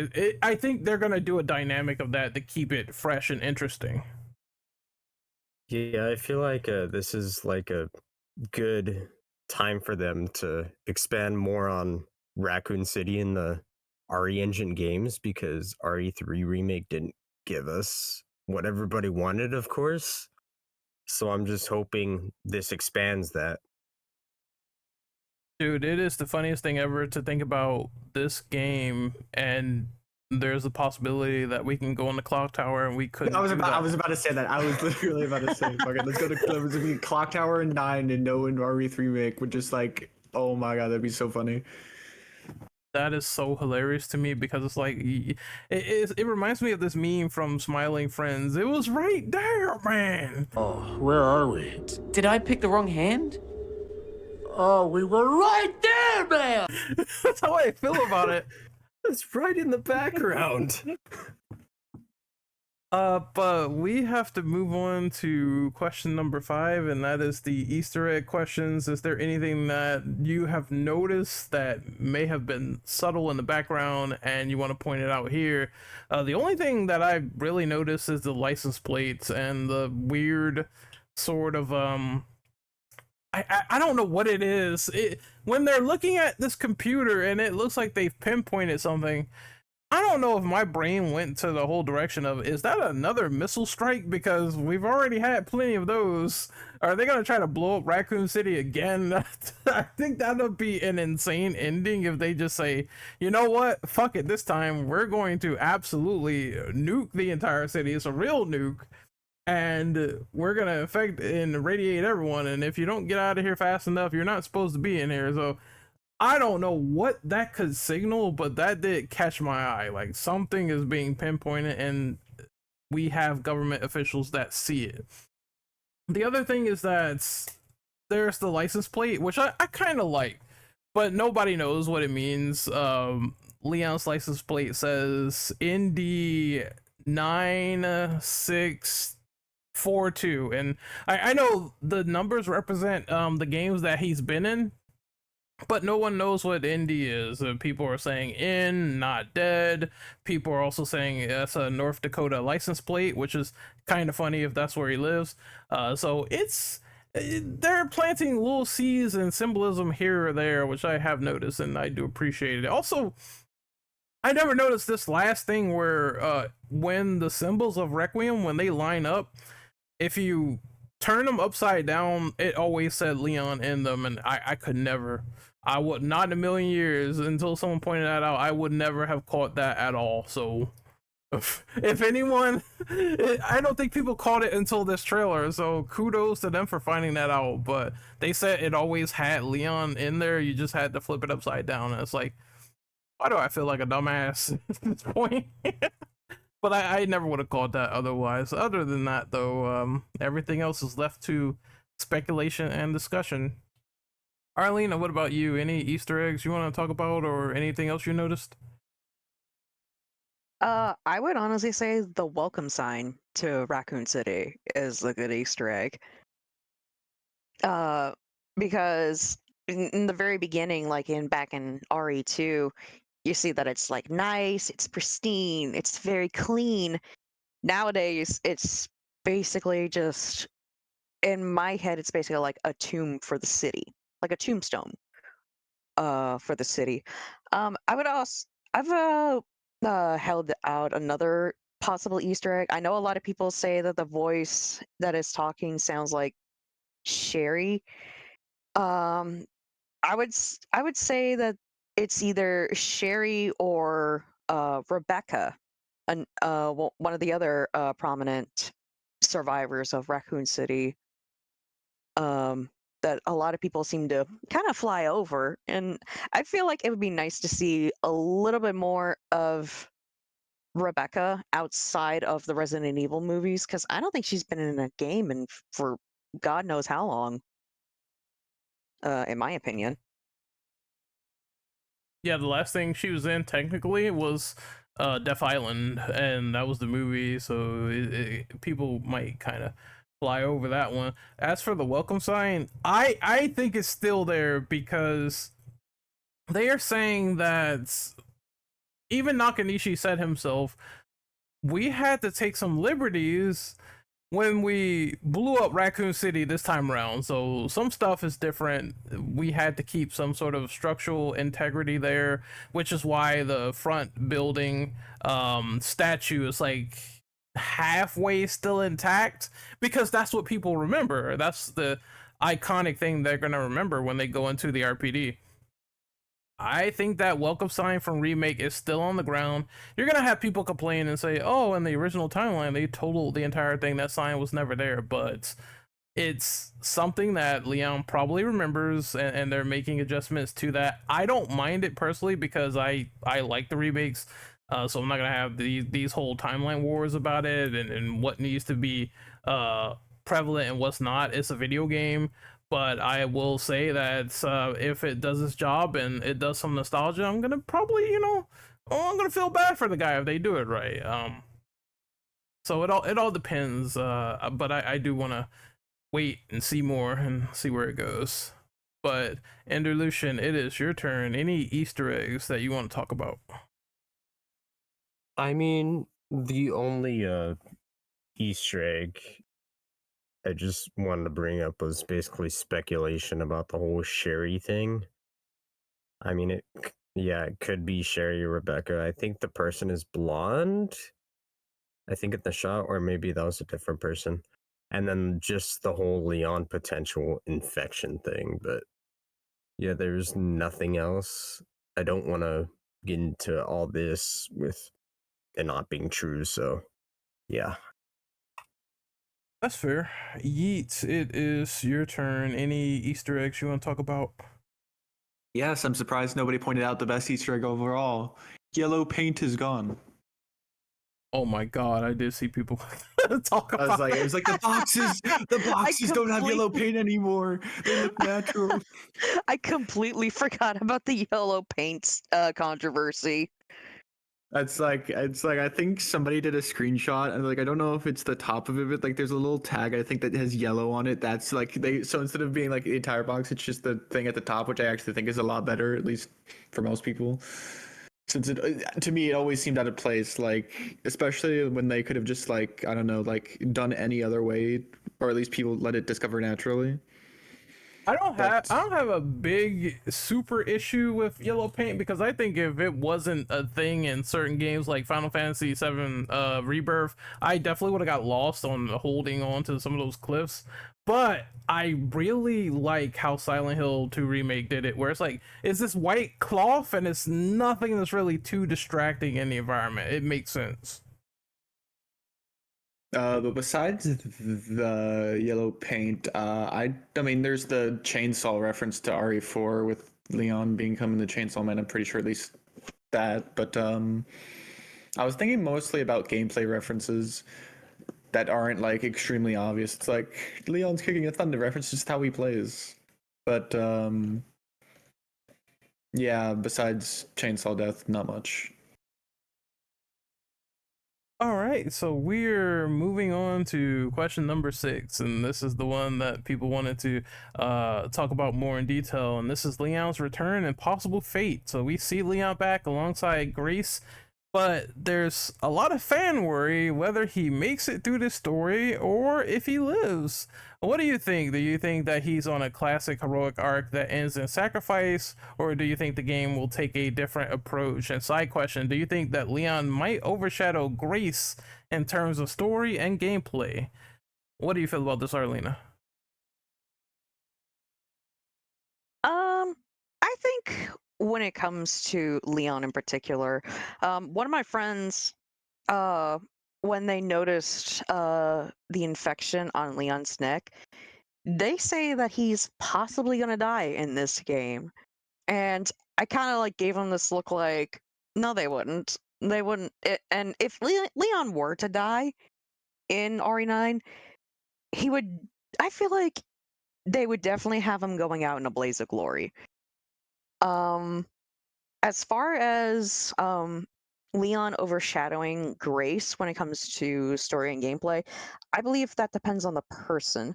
S1: I think they're gonna do a dynamic of that to keep it fresh and interesting.
S3: Yeah, I feel like this is like a good time for them to expand more on Raccoon City in the RE Engine games, because RE3 Remake didn't give us what everybody wanted, of course. So I'm just hoping this expands that.
S1: Dude, it is the funniest thing ever to think about this game, and there's a possibility that we can go on the clock tower and we couldn't.
S4: I was about to say that. I was literally about to say, fuck it, let's go to there's gonna be clock tower and 9 and no in RE3 Remake, would just like, oh my god, that'd be so funny.
S1: That is so hilarious to me, because it's like it reminds me of this meme from Smiling Friends. It was right there, man.
S5: Oh, where are we?
S6: Did I pick the wrong hand?
S5: Oh, we were right there, man!
S1: That's how I feel about it.
S3: It's right in the background.
S1: But we have to move on to question number 5, and that is the Easter egg questions. Is there anything that you have noticed that may have been subtle in the background and you want to point it out here? The only thing that I really noticed is the license plates and the weird sort of I don't know what it is. When they're looking at this computer and it looks like they've pinpointed something, I don't know if my brain went to the whole direction of, is that another missile strike? Because we've already had plenty of those. Are they going to try to blow up Raccoon City again? I think that would be an insane ending if they just say, you know what? Fuck it. This time we're going to absolutely nuke the entire city. It's a real nuke. And we're going to infect and radiate everyone. And if you don't get out of here fast enough, you're not supposed to be in here. So I don't know what that could signal, but that did catch my eye. Like, something is being pinpointed and we have government officials that see it. The other thing is that there's the license plate, which I kind of like, but nobody knows what it means. Leon's license plate says Indy 9642, and I know the numbers represent the games that he's been in, but no one knows what Indy is. People are saying in, not dead. People are also saying that's a North Dakota license plate, which is kind of funny if that's where he lives. So they're planting little seeds and symbolism here or there, which I have noticed, and I do appreciate it. Also, I never noticed this last thing where when the symbols of Requiem, when they line up, if you turn them upside down, it always said Leon in them, and I could never. I would not in a million years, until someone pointed that out, I would never have caught that at all. So if anyone, I don't think people caught it until this trailer, so kudos to them for finding that out. But they said it always had Leon in there, you just had to flip it upside down, and it's like, why do I feel like a dumbass at this point? But I never would have caught that otherwise. Other than that, though, everything else is left to speculation and discussion. Arlene, what about you? Any Easter eggs you want to talk about, or anything else you noticed?
S2: I would honestly say the welcome sign to Raccoon City is a good Easter egg. Because in the very beginning, like back in RE2, you see that it's like nice, it's pristine, it's very clean. Nowadays, it's basically just, in my head, it's basically like a tomb for the city, like a tombstone. for the city. I would also I've held out another possible Easter egg. I know a lot of people say that the voice that is talking sounds like Sherry. Um, I would say that it's either Sherry or Rebecca, one of the other prominent survivors of Raccoon City. Um, that a lot of people seem to kind of fly over, and I feel like it would be nice to see a little bit more of Rebecca outside of the Resident Evil movies because I don't think she's been in a game for God knows how long. In my opinion.
S1: Yeah, the last thing she was in technically was Death Island, and that was the movie, so people might kind of fly over that one. As for the welcome sign, I think it's still there because they are saying that even Nakanishi said himself, we had to take some liberties when we blew up Raccoon City this time around. So some stuff is different. We had to keep some sort of structural integrity there, which is why the front building statue is like halfway still intact, because that's what people remember. That's the iconic thing they're going to remember when they go into the RPD. I think that welcome sign from Remake is still on the ground. You're gonna have people complain and say, oh, in the original timeline, they totaled the entire thing. That sign was never there. But it's something that Leon probably remembers, and they're making adjustments to that. I don't mind it personally because I like the remakes. So I'm not gonna have these whole timeline wars about it and what needs to be prevalent and what's not. It's a video game. But I will say that if it does its job and it does some nostalgia, I'm gonna probably, I'm gonna feel bad for the guy if they do it right. So it all depends. But I do want to wait and see more and see where it goes. But Enderlucian, it is your turn. Any Easter eggs that you want to talk about?
S3: I mean, the only Easter egg I just wanted to bring up was basically speculation about the whole Sherry thing. I mean, it could be Sherry or Rebecca. I think the person is blonde. I think in the shot, or maybe that was a different person. And then just the whole Leon potential infection thing. But yeah, there's nothing else. I don't want to get into all this with it not being true. So yeah.
S1: That's fair. Yeet, it is your turn. Any Easter eggs you want to talk about?
S4: Yes, I'm surprised nobody pointed out the best Easter egg overall. Yellow paint is gone.
S1: Oh my god, I did see people talk about
S4: It was like the boxes don't have yellow paint anymore. They look natural.
S2: I completely forgot about the yellow paint controversy.
S4: It's like I think somebody did a screenshot and like I don't know if it's the top of it, but like there's a little tag I think that has yellow on it. That's like so instead of being like the entire box, it's just the thing at the top, which I actually think is a lot better, at least for most people. Since to me it always seemed out of place, like especially when they could have just like I don't know, like done any other way, or at least people let it discover naturally.
S1: I don't have a big super issue with yellow paint, because I think if it wasn't a thing in certain games like Final Fantasy VII Rebirth, I definitely would have got lost on holding on to some of those cliffs. But I really like how Silent Hill 2 Remake did it, where it's like, it's this white cloth and it's nothing that's really too distracting in the environment. It makes sense.
S4: But besides the yellow paint, I mean, there's the chainsaw reference to RE4 with Leon becoming the Chainsaw Man. I'm pretty sure at least that. But I was thinking mostly about gameplay references that aren't like extremely obvious. It's like Leon's kicking a thunder reference, just how he plays. But yeah, besides chainsaw death, not much.
S1: All right, so we're moving on to question number 6, and this is the one that people wanted to talk about more in detail, and this is Leon's return and possible fate. So we see Leon back alongside Grace but there's a lot of fan worry whether he makes it through the story or if he lives. What do you think? Do you think that he's on a classic heroic arc that ends in sacrifice, or do you think the game will take a different approach? And side question, do you think that Leon might overshadow Grace in terms of story and gameplay? What do you feel about this, Arlena?
S2: I think when it comes to Leon in particular, one of my friends, when they noticed the infection on Leon's neck, they say that he's possibly gonna die in this game. And I kind of like gave them this look like, no, they wouldn't. They wouldn't. And if Leon were to die in RE9, he would. I feel like they would definitely have him going out in a blaze of glory. Um, as far as Leon overshadowing Grace when it comes to story and gameplay, I believe that depends on the person.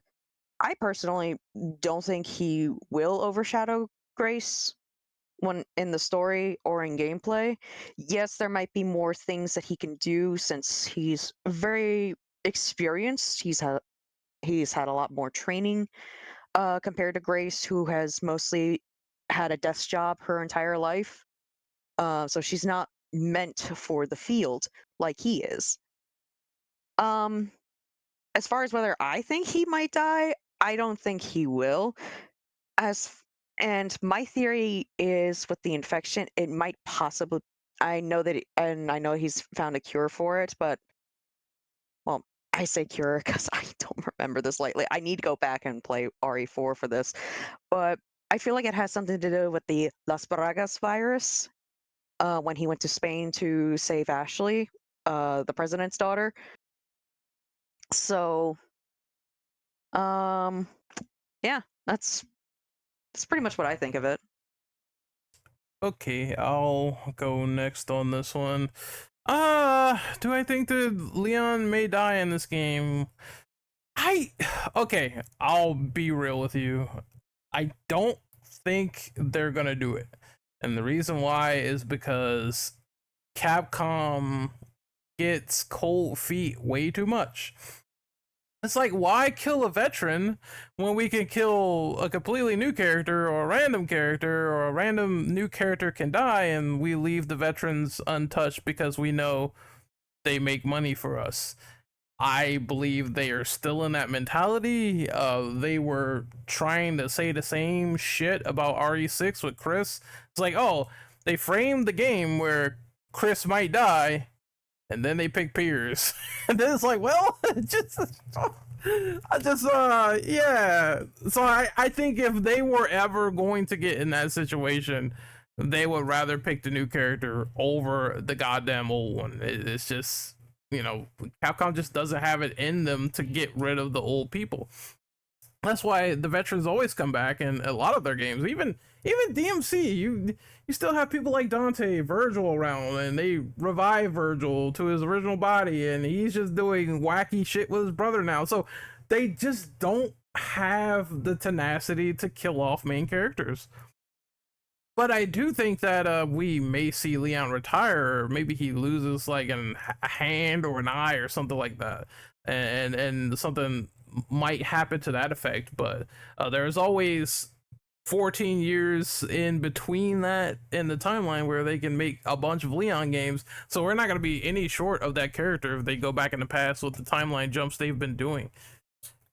S2: I personally don't think he will overshadow Grace when in the story or in gameplay. Yes, there might be more things that he can do since he's very experienced. He's had a lot more training compared to Grace, who has mostly had a desk job her entire life. So she's not meant for the field like he is. Um, as far as whether I think he might die, I don't think he will. As and my theory is with the infection, it might possibly. I know that, and I know he's found a cure for it, but well, I say cure because I don't remember this lately. I need to go back and play RE4 for this, but I feel like it has something to do with the Las Bragas virus. When he went to Spain to save Ashley, the president's daughter. So, um, yeah, that's pretty much what I think of it.
S1: Okay, I'll go next on this one. Do I think that Leon may die in this game? Okay, I'll be real with you. I don't think they're gonna do it. And the reason why is because Capcom gets cold feet way too much. It's like, why kill a veteran when we can kill a completely new character or a random character, or a random new character can die and we leave the veterans untouched because we know they make money for us. I believe they are still in that mentality. They were trying to say the same shit about RE6 with Chris. It's like, oh, they framed the game where Chris might die, and then they pick Piers. And then it's like, well, yeah. So I think if they were ever going to get in that situation, they would rather pick the new character over the goddamn old one. It's just, Capcom just doesn't have it in them to get rid of the old people. That's why the veterans always come back in a lot of their games. Even DMC, you still have people like Dante, Virgil around, and they revive Virgil to his original body, and he's just doing wacky shit with his brother now. So they just don't have the tenacity to kill off main characters. But I do think that we may see Leon retire, or maybe he loses like a hand or an eye or something like that, and something might happen to that effect. But there's always 14 years in between that in the timeline where they can make a bunch of Leon games, so we're not going to be any short of that character if they go back in the past with the timeline jumps they've been doing.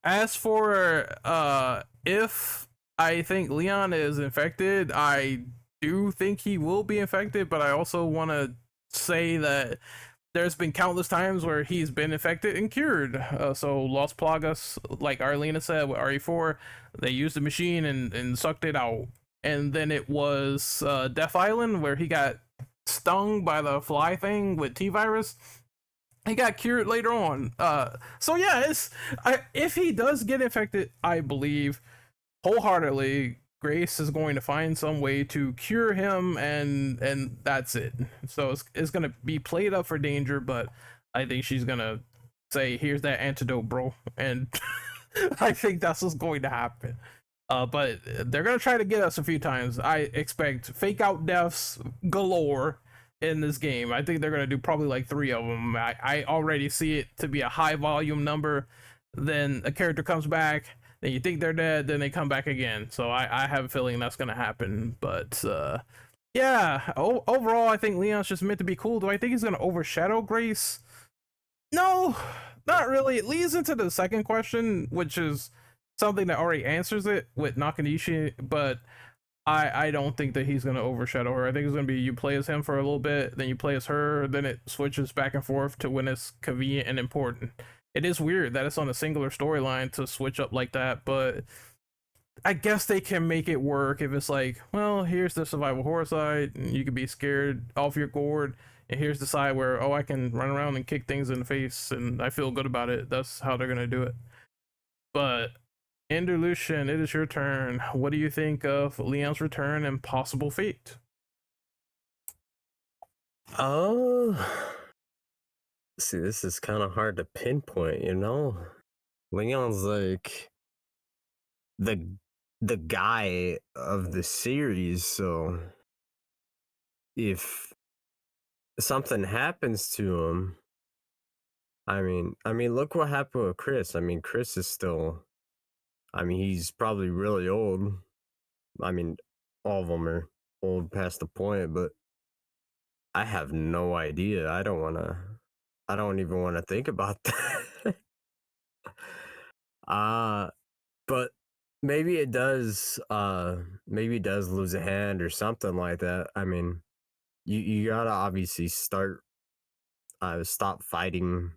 S1: As for if I think Leon is infected, I do think he will be infected, but I also want to say that there's been countless times where he's been infected and cured. So Los Plagas, like Arlena said with RE4, they used the machine and sucked it out. And then it was Death Island where he got stung by the fly thing with T-virus. He got cured later on. So yeah, if he does get infected, I believe wholeheartedly Grace is going to find some way to cure him, and that's it. So it's going to be played up for danger, but I think she's going to say, here's that antidote, bro. And I think that's what's going to happen. But they're going to try to get us a few times. I expect fake out deaths galore, in this game. I think they're gonna do probably like 3 of them. I already see it to be a high volume number. Then a character comes back, then you think they're dead, then they come back again. So I have a feeling that's gonna happen. But yeah, overall, I think Leon's just meant to be cool. Do I think he's gonna overshadow Grace? No, not really. It leads into the second question, which is something that already answers it with Nakanishi, but I don't think that he's gonna overshadow her. I think it's gonna be you play as him for a little bit, then you play as her, then it switches back and forth to when it's convenient and important. It is weird that it's on a singular storyline to switch up like that, but I guess they can make it work if it's like, well, here's the survival horror side, and you can be scared off your gourd, and here's the side where, oh, I can run around and kick things in the face, and I feel good about it. That's how they're gonna do it. But Ender Lucian, it is your turn. What do you think of Leon's return and possible fate?
S3: Oh, see, this is kind of hard to pinpoint, you know? Leon's like the guy of the series, so if something happens to him, I mean, look what happened with Chris. I mean, Chris is still, I mean, he's probably really old. I mean, all of them are old past the point, but I have no idea. I don't even want to think about that. But maybe it does lose a hand or something like that. I mean, you gotta obviously stop fighting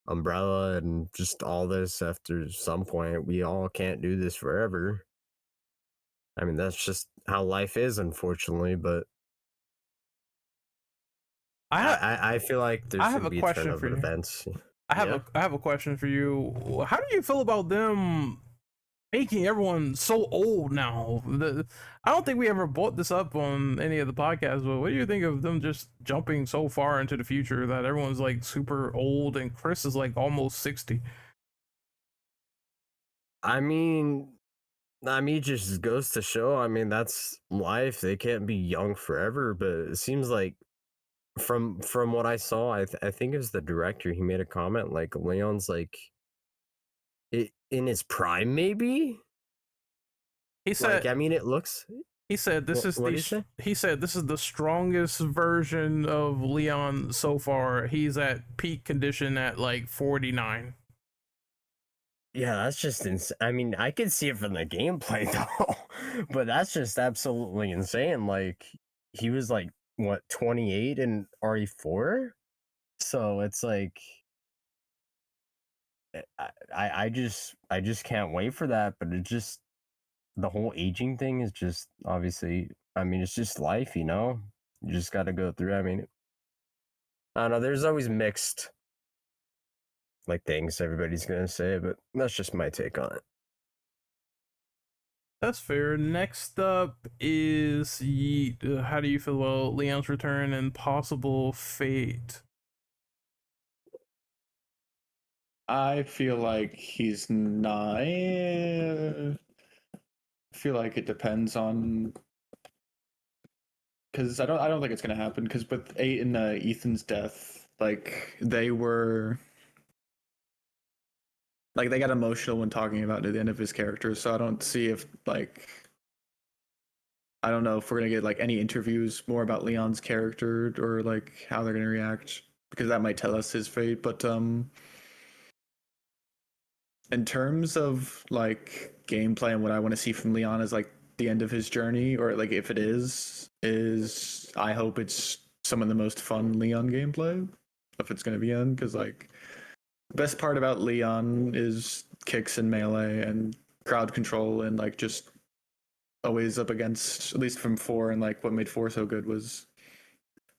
S3: Umbrella and just all this after some point. We all can't do this forever. I mean, that's just how life is, unfortunately, but I feel like there's
S1: have
S3: gonna
S1: a
S3: be a
S1: question
S3: turn of
S1: for you.
S3: events.
S1: I
S3: Yeah.
S1: have a question for you. How do you feel about them making everyone so old now? I don't think we ever brought this up on any of the podcasts, but what do you think of them just jumping so far into the future that everyone's like super old and Chris is like almost 60?
S3: I mean, it just goes to show. I mean, that's life. They can't be young forever. But it seems like from what I saw, I think it was the director. He made a comment like Leon's like in his prime, maybe.
S1: He
S3: Like,
S1: said
S3: I mean, it looks.
S1: he said this is
S3: What
S1: the
S3: did he say?
S1: he said this is the strongest version of Leon so far. He's at peak condition at like 49.
S3: Yeah, that's just insane. I mean, I can see it from the gameplay though, but that's just absolutely insane. Like, he was like what 28 in RE4, so it's like I just can't wait for that. But it just the whole aging thing is just obviously. I mean, it's just life, you know. You just got to go through. I mean, I don't know. There's always mixed like things everybody's gonna say, but that's just my take on it.
S1: That's fair. Next up is Yeet. How do you feel about Leon's return and possible fate?
S4: I feel like he's not. I feel like it depends on because I don't think it's gonna happen because with Eight and Ethan's death, like they were like they got emotional when talking about the end of his character. So I don't see if like I don't know if we're gonna get like any interviews more about Leon's character or like how they're gonna react because that might tell us his fate. But in terms of like gameplay and what I want to see from Leon is like the end of his journey, or like if it is I hope it's some of the most fun Leon gameplay if it's gonna be in because like the best part about Leon is kicks and melee and crowd control and like just always up against at least from 4 and like what made 4 so good was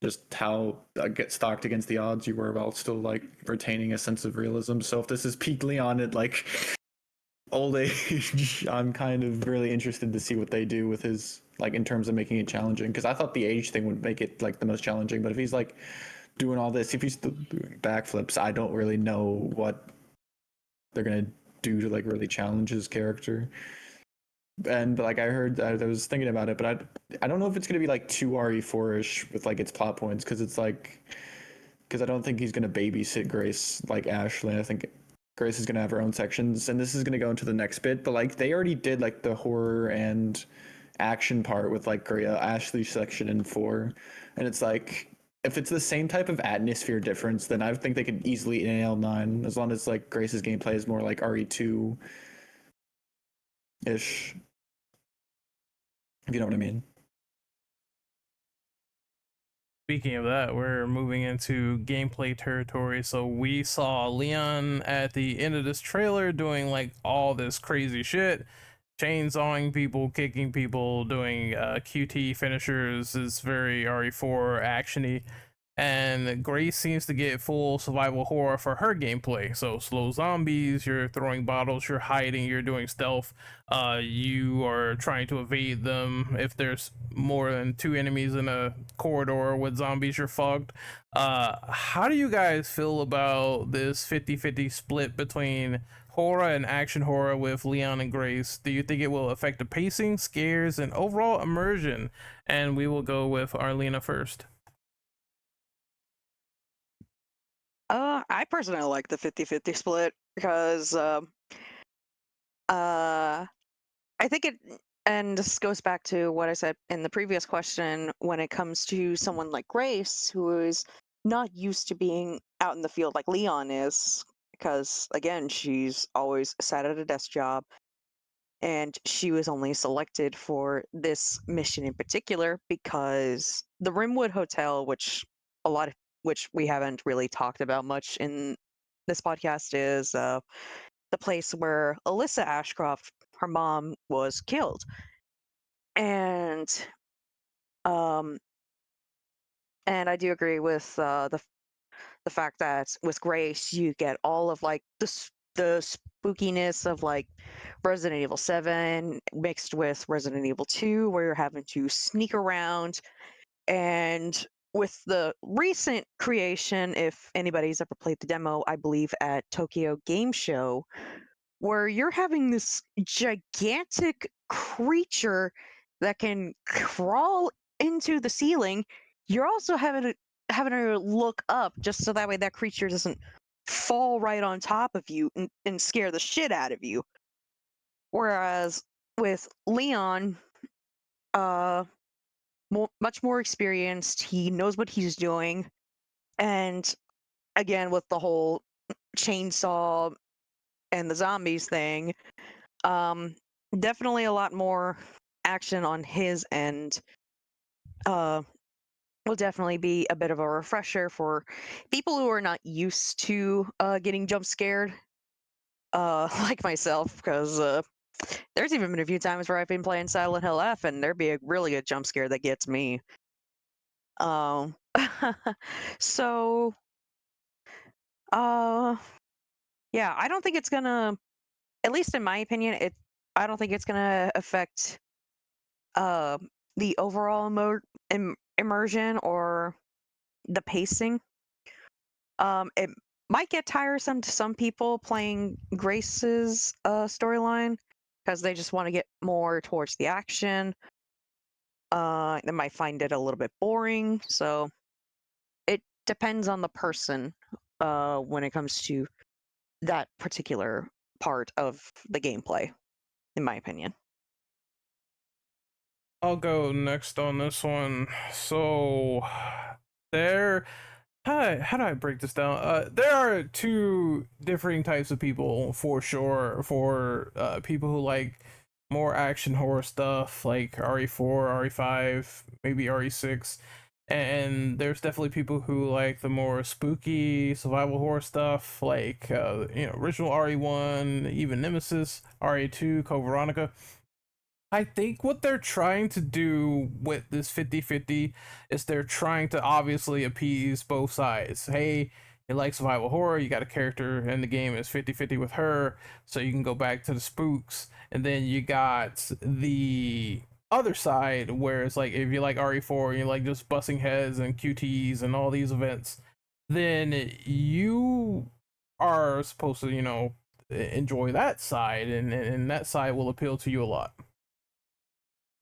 S4: just how get stocked against the odds you were while still like retaining a sense of realism. So if this is peak Leon at like old age, I'm kind of really interested to see what they do with his like in terms of making it challenging because I thought the age thing would make it like the most challenging, but if he's like doing all this, if he's still doing backflips, I don't really know what they're gonna do to like really challenge his character. and like I heard, I was thinking about it, but I don't know if it's gonna be like too RE4ish with like its plot points, because it's like, because I don't think he's gonna babysit Grace like Ashley. I think Grace is gonna have her own sections, and this is gonna go into the next bit. But like they already did like the horror and action part with like Ashley's section in 4, and it's like if it's the same type of atmosphere difference, then I think they could easily nail 9, as long as like Grace's gameplay is more like RE2 ish, if you know what I mean.
S1: Speaking of that, we're moving into gameplay territory. So we saw Leon at the end of this trailer doing like all this crazy shit, chainsawing people, kicking people, doing QT finishers. Is very RE4 actiony. And Grace seems to get full survival horror for her gameplay. So slow zombies, you're throwing bottles, you're hiding, you're doing stealth, you are trying to evade them. If there's more than 2 enemies in a corridor with zombies, you're fucked. How do you guys feel about this 50-50 split between horror and action horror with Leon and Grace? Do you think it will affect the pacing, scares, and overall immersion? And we will go with Arlena first.
S2: I personally like the 50-50 split because I think it, and this goes back to what I said in the previous question when it comes to someone like Grace, who is not used to being out in the field like Leon is, because again, she's always sat at a desk job, and she was only selected for this mission in particular because the Rimwood Hotel, which we haven't really talked about much in this podcast, is the place where Alyssa Ashcroft, her mom, was killed. And um and I do agree with the fact that with Grace you get all of like the spookiness of like Resident Evil 7 mixed with Resident Evil 2, where you're having to sneak around. And with the recent creation, if anybody's ever played the demo, I believe at Tokyo Game Show, where you're having this gigantic creature that can crawl into the ceiling, you're also having to look up just so that way that creature doesn't fall right on top of you and scare the shit out of you. Whereas with Leon, uh, much more experienced, he knows what he's doing, and again with the whole chainsaw and the zombies thing, um, definitely a lot more action on his end. Will definitely be a bit of a refresher for people who are not used to getting jump scared, like myself, because there's even been a few times where I've been playing Silent Hill F and there'd be a really good jump scare that gets me. Um, so, uh, yeah, I don't think it's gonna, at least in my opinion, I don't think it's gonna affect uh, the overall immersion or the pacing. It might get tiresome to some people playing Grace's storyline because they just want to get more towards the action. They might find it a little bit boring. So it depends on the person when it comes to that particular part of the gameplay, in my opinion.
S1: I'll go next on this one. So there, how do I break this down? There are 2 differing types of people for sure. For people who like more action horror stuff like RE4, RE5, maybe RE6. And there's definitely people who like the more spooky survival horror stuff like original RE1, even Nemesis, RE2, Code Veronica. I think what they're trying to do with this 50-50 is they're trying to obviously appease both sides. Hey, you like survival horror, you got a character in the game is 50-50 with her, so you can go back to the spooks. And then you got the other side where it's like if you like RE4 and you like just busting heads and QTs and all these events, then you are supposed to, enjoy that side, and that side will appeal to you a lot.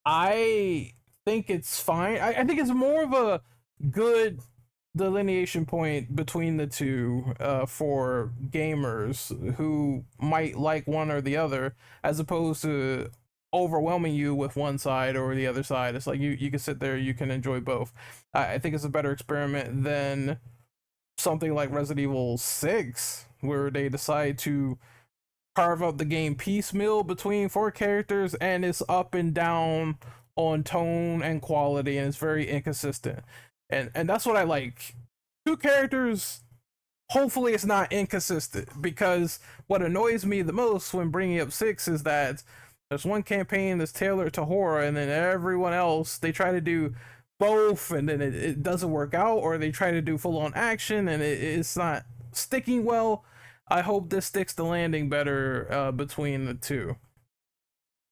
S1: I think it's fine. I think it's more of a good delineation point between the two for gamers who might like one or the other, as opposed to overwhelming you with one side or the other side. It's like you can sit there, you can enjoy both. I think it's a better experiment than something like Resident Evil 6, where they decide to carve up the game piecemeal between four characters, and it's up and down on tone and quality, and it's very inconsistent. And that's what I like. Two characters, hopefully it's not inconsistent, because what annoys me the most when bringing up 6 is that there's one campaign that's tailored to horror, and then everyone else, they try to do both, and then it doesn't work out, or they try to do full-on action and it's not sticking well. I hope this sticks the landing better between the two.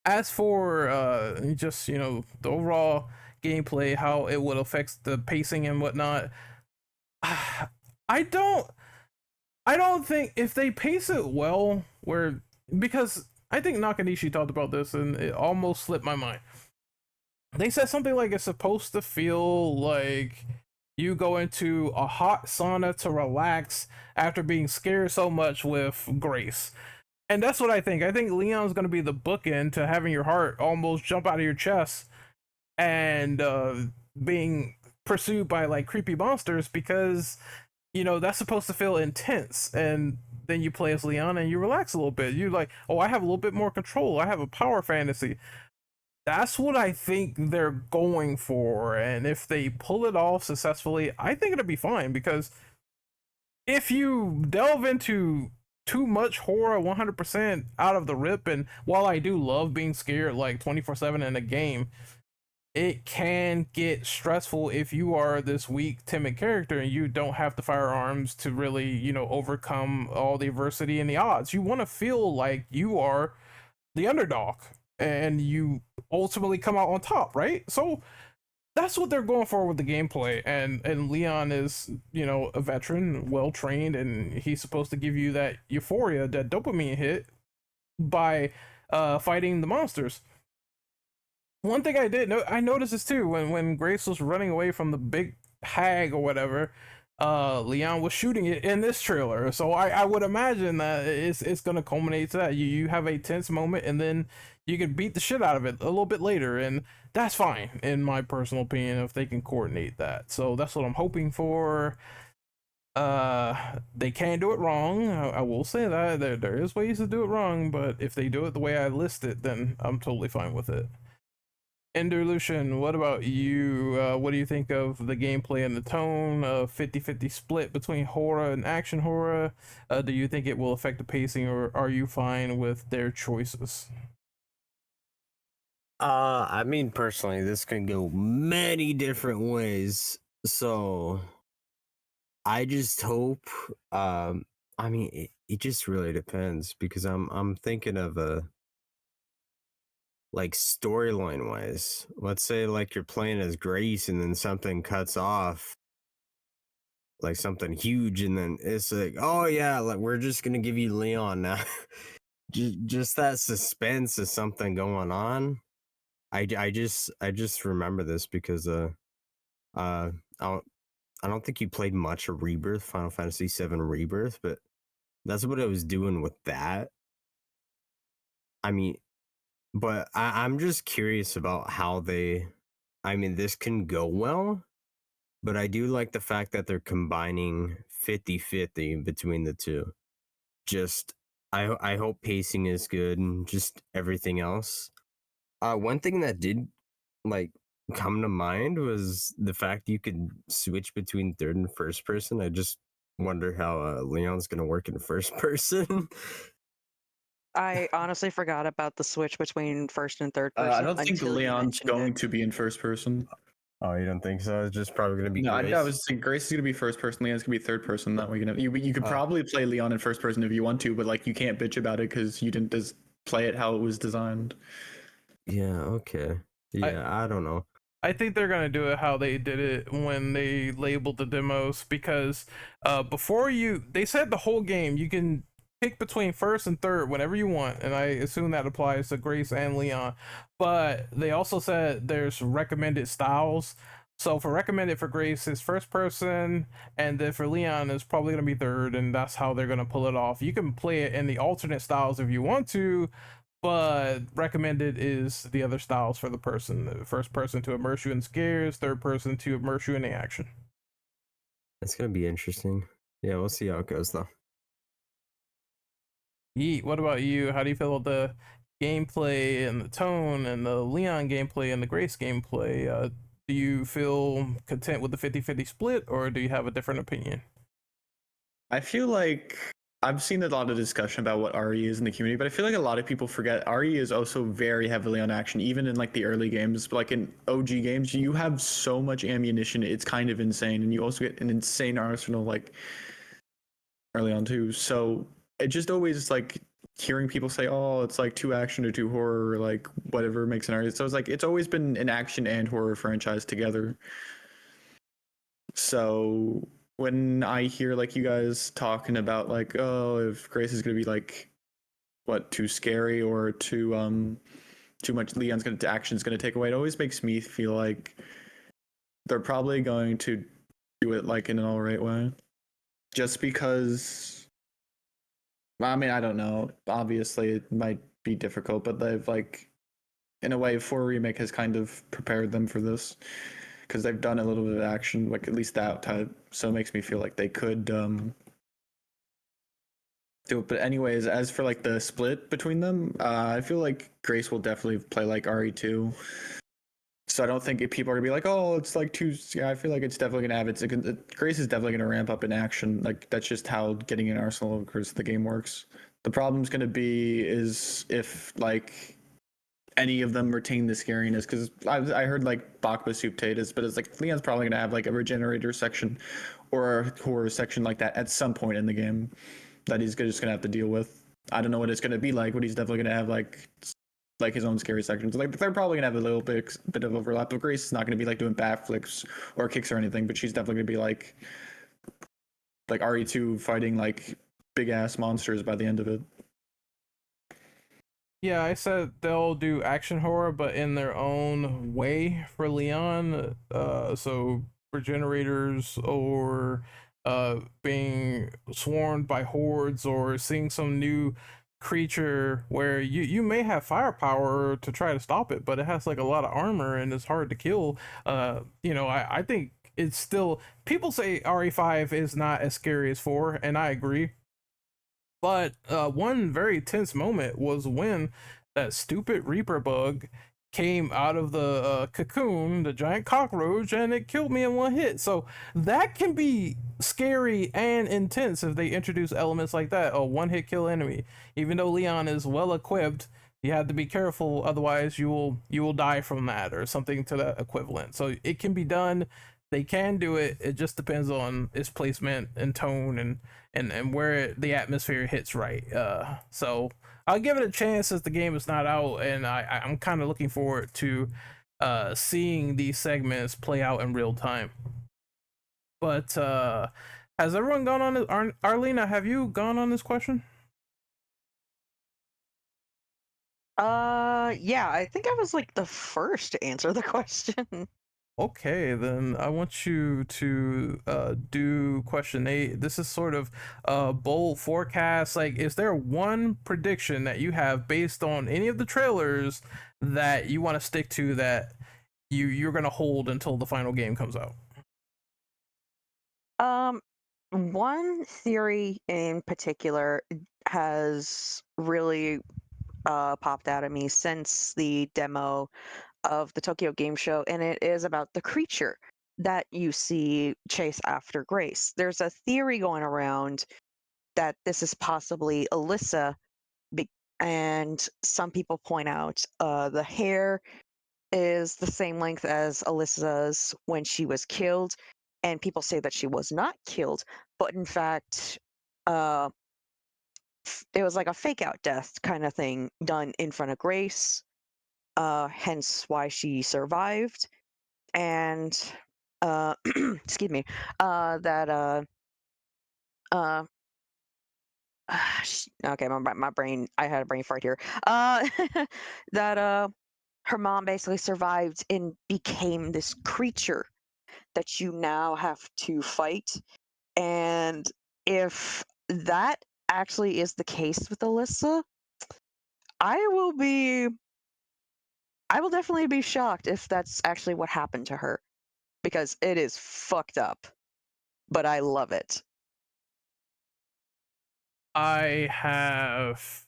S1: As for just, you know, the overall gameplay, how it would affect the pacing and whatnot, I don't think if they pace it well, because I think Nakanishi talked about this and it almost slipped my mind. They said something like it's supposed to feel like you go into a hot sauna to relax after being scared so much with Grace. And that's what I think. I think Leon's going to be the bookend to having your heart almost jump out of your chest and being pursued by like creepy monsters, because, you know, that's supposed to feel intense. And then you play as Leon and you relax a little bit. You're like, oh, I have a little bit more control. I have a power fantasy. That's what I think they're going for. And if they pull it off successfully, I think it'll be fine, because if you delve into too much horror 100% out of the rip, and while I do love being scared like 24/7 in a game, it can get stressful if you are this weak, timid character and you don't have the firearms to really, you know, overcome all the adversity and the odds. You want to feel like you are the underdog and you ultimately come out on top, right? So that's what they're going for with the gameplay. And Leon is, you know, a veteran, well trained, and he's supposed to give you that euphoria, that dopamine hit by fighting the monsters. One thing I noticed this too, when Grace was running away from the big hag or whatever, Leon was shooting it in this trailer. So I would imagine that it's gonna culminate to that. You have a tense moment and then you can beat the shit out of it a little bit later, and that's fine in my personal opinion if they can coordinate that. So that's what I'm hoping for. They can't do it wrong. I will say that there is ways to do it wrong, but if they do it the way I listed, then I'm totally fine with it. Ender Lucian, what about you? What do you think of the gameplay and the tone? 50-50 split between horror and action horror. Do you think it will affect the pacing, or are you fine with their choices?
S3: I mean, personally, this can go many different ways. So I just hope, I mean, it just really depends, because I'm thinking of a, like, storyline wise. Let's say like you're playing as Grace and then something cuts off, like something huge, and then it's like, oh yeah, like we're just gonna give you Leon now. just that suspense of something going on. I just remember this because I don't think you played much of Rebirth, Final Fantasy VII Rebirth, but that's what I was doing with that. I mean, but I'm just curious about how they, I mean, this can go well, but I do like the fact that they're combining 50-50 between the two. Just, I hope pacing is good and just everything else. One thing that did, like, come to mind was the fact you could switch between third and first person. I just wonder how Leon's gonna work in first person.
S2: I honestly forgot about the switch between first and third person.
S4: I don't think
S2: until you
S4: Leon's
S2: mentioned
S4: going
S2: it.
S4: to be in first person.
S3: Oh, you don't think so? It's just probably gonna be
S4: No,
S3: Grace.
S4: I was thinking Grace is gonna be first person, Leon's gonna be third person. That way, you could probably play Leon in first person if you want to, but like you can't bitch about it because you didn't just play it how it was designed.
S3: Yeah. Okay. Yeah. I don't know.
S1: I think they're gonna do it how they did it when they labeled the demos, because before they said the whole game you can pick between first and third whenever you want, and I assume that applies to Grace and Leon. But they also said there's recommended styles. So for recommended for Grace is first person, and then for Leon is probably gonna be third, and that's how they're gonna pull it off. You can play it in the alternate styles if you want to, but recommended is the other styles for the person. The first person to immerse you in scares, third person to immerse you in the action.
S3: It's gonna be interesting. Yeah, we'll see how it goes though.
S1: Yeet, what about you? How do you feel about the gameplay and the tone and the Leon gameplay and the Grace gameplay? Do you feel content with the 50-50 split, or do you have a different opinion?
S4: I feel like I've seen a lot of discussion about what RE is in the community, but I feel like a lot of people forget RE is also very heavily on action, even in like the early games. Like in OG games, you have so much ammunition, it's kind of insane, and you also get an insane arsenal like early on too. So it just always like hearing people say, "Oh, it's like too action or too horror," or like whatever makes an RE. So it's like it's always been an action and horror franchise together. So when I hear like you guys talking about like, oh, if Grace is gonna be like what too scary or too much Leon's gonna action's gonna take away, it always makes me feel like they're probably going to do it like in an all right way. Just because I mean, I don't know. Obviously it might be difficult, but they've like in a way 4 remake has kind of prepared them for this. Because they've done a little bit of action, like at least that type. So it makes me feel like they could do it. But anyways, as for like the split between them, I feel like Grace will definitely play like RE2. So I don't think people are gonna be like, oh, it's like too. Yeah, I feel like it's definitely gonna have Grace is definitely gonna ramp up in action. Like that's just how getting an arsenal because the game works. The problem's gonna be is if like any of them retain the scariness because I heard like Bakba soup tatas, but it's like Leon's probably gonna have like a regenerator section or a horror section like that at some point in the game that he's just gonna have to deal with. I don't know what it's gonna be like, but he's definitely gonna have like his own scary sections. Like they're probably gonna have a little bit of overlap. But Grace is not gonna be like doing backflips or kicks or anything, but she's definitely gonna be like RE2 fighting like big ass monsters by the end of it.
S1: Yeah, I said they'll do action horror, but in their own way for Leon. So regenerators or being swarmed by hordes or seeing some new creature where you may have firepower to try to stop it, but it has like a lot of armor and it's hard to kill. I think it's still people say RE5 is not as scary as 4, and I agree. But one very tense moment was when that stupid Reaper bug came out of the cocoon, the giant cockroach, and it killed me in one hit. So that can be scary and intense if they introduce elements like that. A one-hit kill enemy. Even though Leon is well equipped, you have to be careful, otherwise you will die from that or something to that equivalent. So it can be done. They can do it. It just depends on its placement and tone and where the atmosphere hits right. So I'll give it a chance as the game is not out, and I'm kind of looking forward to seeing these segments play out in real time. But has everyone gone on this? Arlena, have you gone on this question?
S2: Yeah, I think I was like the first to answer the question.
S1: Okay, then I want you to do question 8. This is sort of a bold forecast. Like, is there one prediction that you have based on any of the trailers that you want to stick to that you're gonna hold until the final game comes out?
S2: One theory in particular has really popped out at me since the demo of the Tokyo Game Show, and it is about the creature that you see chase after Grace. There's a theory going around that this is possibly Alyssa, and some people point out the hair is the same length as Alyssa's when she was killed, and people say that she was not killed, but in fact, uh, it was like a fake out death kind of thing done in front of Grace, hence why she survived. And excuse me, that uh Okay, my brain. I had a brain fart here. That her mom basically survived and became this creature that you now have to fight. And if that actually is the case with Alyssa, I will be I will definitely be shocked if that's actually what happened to her because it is fucked up, but I love it.
S1: I have.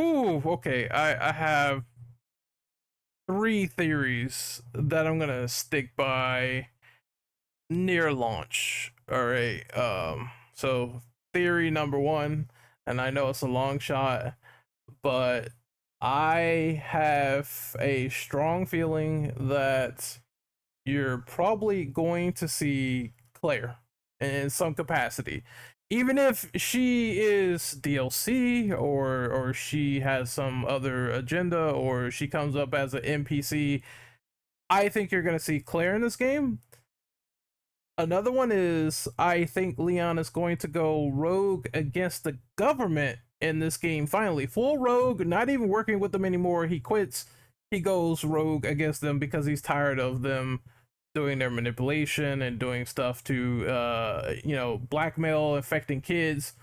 S1: Ooh, okay. I have 3 theories that I'm gonna stick by near launch. All right. So theory number one, and I know it's a long shot, but I have a strong feeling that you're probably going to see Claire in some capacity. Even if she is DLC or she has some other agenda or she comes up as an NPC, I think you're going to see Claire in this game. Another one is I think Leon is going to go rogue against the government in this game finally. Full rogue, not even working with them anymore. He quits. He goes rogue against them because he's tired of them doing their manipulation and doing stuff to blackmail, affecting kids.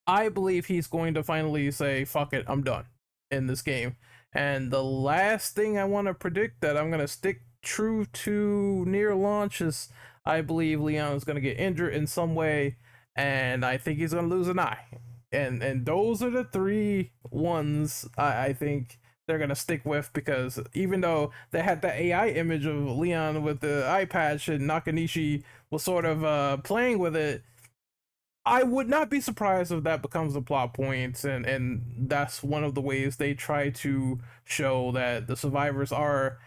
S1: I believe he's going to finally say, fuck it, I'm done in this game. And the last thing I want to predict that I'm going to stick true to near launch is I believe Leon is going to get injured in some way, and I think he's going to lose an eye. And those are the 3 ones I think they're going to stick with, because even though they had the AI image of Leon with the eye patch and Nakanishi was sort of playing with it, I would not be surprised if that becomes a plot point, and that's one of the ways they try to show that the survivors are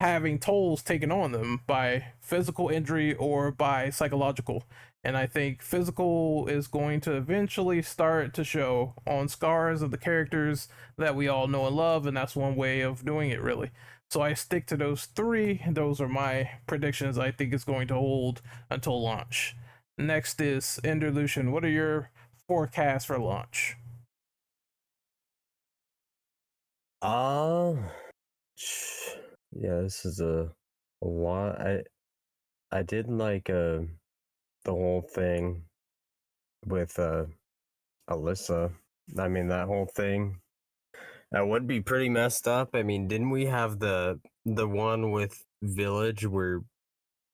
S1: having tolls taken on them by physical injury or by psychological. And I think physical is going to eventually start to show on scars of the characters that we all know and love, and that's one way of doing it, really. So I stick to those 3. Those are my predictions. I think it's going to hold until launch. Next is Enderlucian. What are your forecasts for launch?
S3: Uh, yeah, this is a lot. I did like the whole thing with Alyssa. I mean, that whole thing that would be pretty messed up. I mean, didn't we have the one with Village where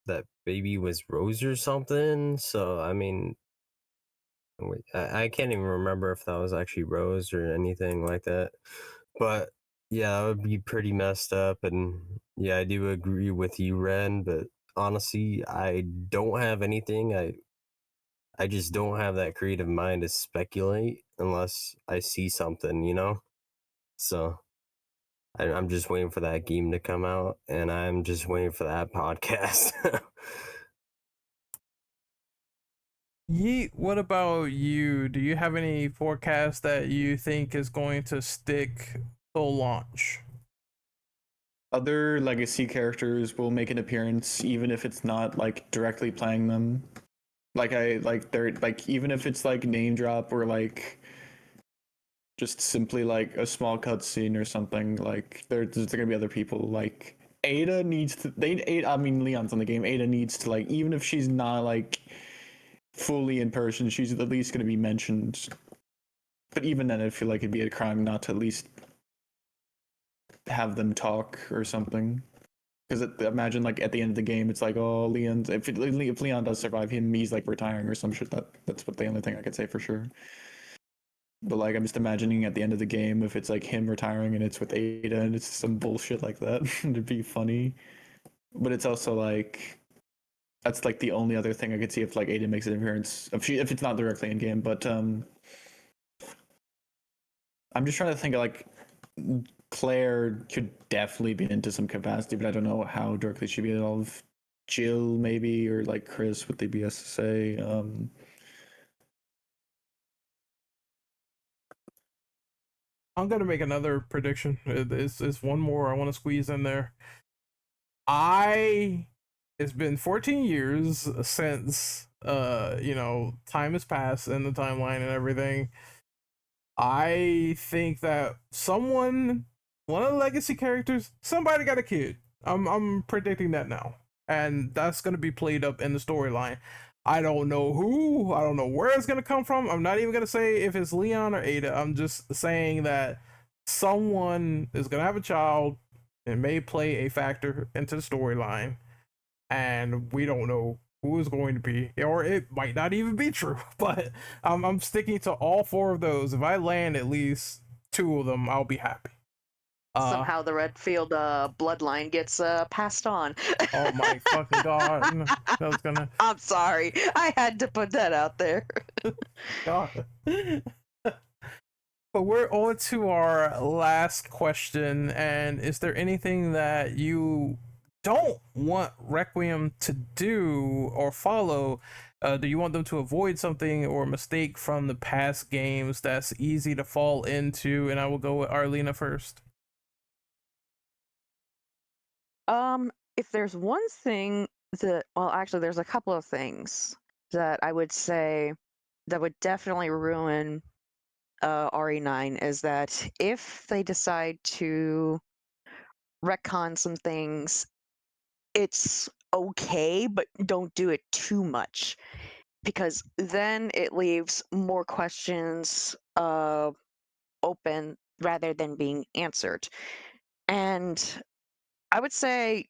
S3: that baby was Rose or something? So I mean, I can't even remember if that was actually Rose or anything like that. But yeah, that would be pretty messed up. And yeah, I do agree with you, Ren. But honestly, I don't have anything. I just don't have that creative mind to speculate unless I see something, you know? So I'm just waiting for that game to come out, and I'm just waiting for that podcast.
S1: Yeet, what about you? Do you have any forecast that you think is going to stick till launch?
S4: Other legacy characters will make an appearance even if it's not like directly playing them. They're like, even if it's like name drop or like just simply like a small cutscene or something, like there's gonna be other people. Like Ada needs to I mean Leon's on the game. Ada needs to, like, even if she's not like fully in person, she's at least gonna be mentioned. But even then, I feel like it'd be a crime not to at least have them talk or something. Because imagine, like, at the end of the game, it's like, oh, Leon's, if Leon does survive, he's like retiring or some shit. That's what the only thing I could say for sure. But like, I'm just imagining at the end of the game, if it's like him retiring and it's with Ada and it's some bullshit like that, it'd be funny. But it's also like, that's like the only other thing I could see if like Ada makes an appearance, if it's not directly in game. But I'm just trying to think of, like, Claire could definitely be into some capacity, but I don't know how directly she'd be involved. Jill maybe, or like Chris with the BSSA.
S1: I'm gonna make another prediction. It's one more I want to squeeze in there. It's been 14 years since time has passed in the timeline and everything. I think that one of the legacy characters, somebody got a kid. I'm predicting that now, and that's gonna be played up in the storyline. I don't know who. I don't know where it's gonna come from. I'm not even gonna say if it's Leon or Ada. I'm just saying that someone is gonna have a child and may play a factor into the storyline, and we don't know who is going to be, or it might not even be true. But I'm sticking to all four of those. If I land at least two of them, I'll be happy.
S2: Somehow the Redfield bloodline gets passed on.
S1: Oh my fucking god! That was gonna.
S2: I'm sorry, I had to put that out there.
S1: God. But we're on to our last question, and is there anything that you don't want Requiem to do or follow? Do you want them to avoid something or mistake from the past games that's easy to fall into? And I will go with Arlena first.
S2: If there's one thing actually, there's a couple of things that I would say that would definitely ruin RE9 is that if they decide to retcon some things, it's okay, but don't do it too much, because then it leaves more questions open rather than being answered. And I would say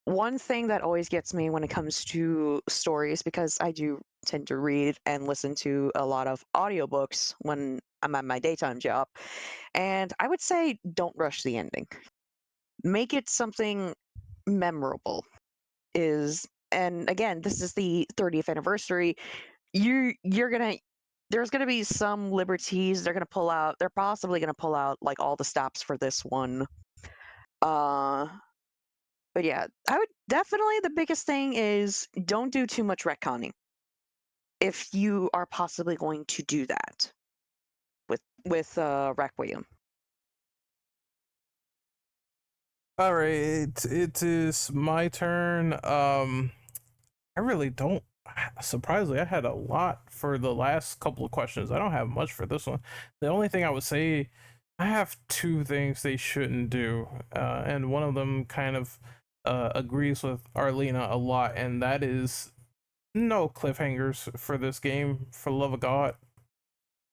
S2: one thing that always gets me when it comes to stories, because I do tend to read and listen to a lot of audiobooks when I'm at my daytime job, and I would say don't rush the ending. Make it something memorable. And again, this is the 30th anniversary. You're gonna There's gonna be some liberties they're possibly gonna pull out, like all the stops for this one. Uh But yeah, I would definitely, the biggest thing is don't do too much retconning if you are possibly going to do that with Requiem.
S1: All right, it is my turn. I really don't. Surprisingly, I had a lot for the last couple of questions. I don't have much for this one. The only thing I would say, I have two things they shouldn't do, and one of them kind of agrees with Arlena a lot, and that is no cliffhangers for this game, for the love of God.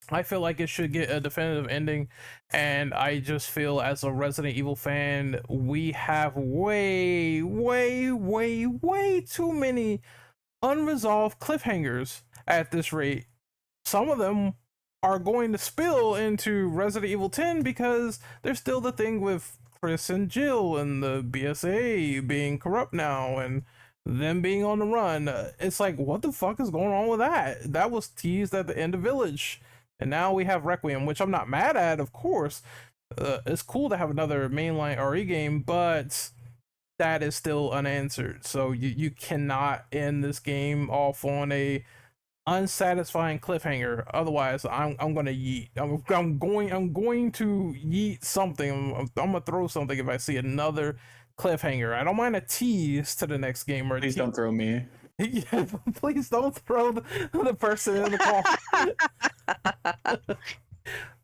S1: I feel like it should get a definitive ending, and I just feel as a Resident Evil fan, we have way, way, way, way too many unresolved cliffhangers at this rate. Some of them are going to spill into Resident Evil 10 because there's still the thing with Chris and Jill and the BSA being corrupt now and them being on the run. It's like, what the fuck is going on with that? That was teased at the end of Village. And now we have Requiem, which I'm not mad at, of course. It's cool to have another mainline RE game, but that is still unanswered. So you cannot end this game off on a unsatisfying cliffhanger. Otherwise, I'm gonna yeet. I'm going to yeet something. I'm gonna throw something if I see another cliffhanger. I don't mind a tease to the next game or
S4: Please don't throw me.
S1: Yeah, please don't throw the person in the call.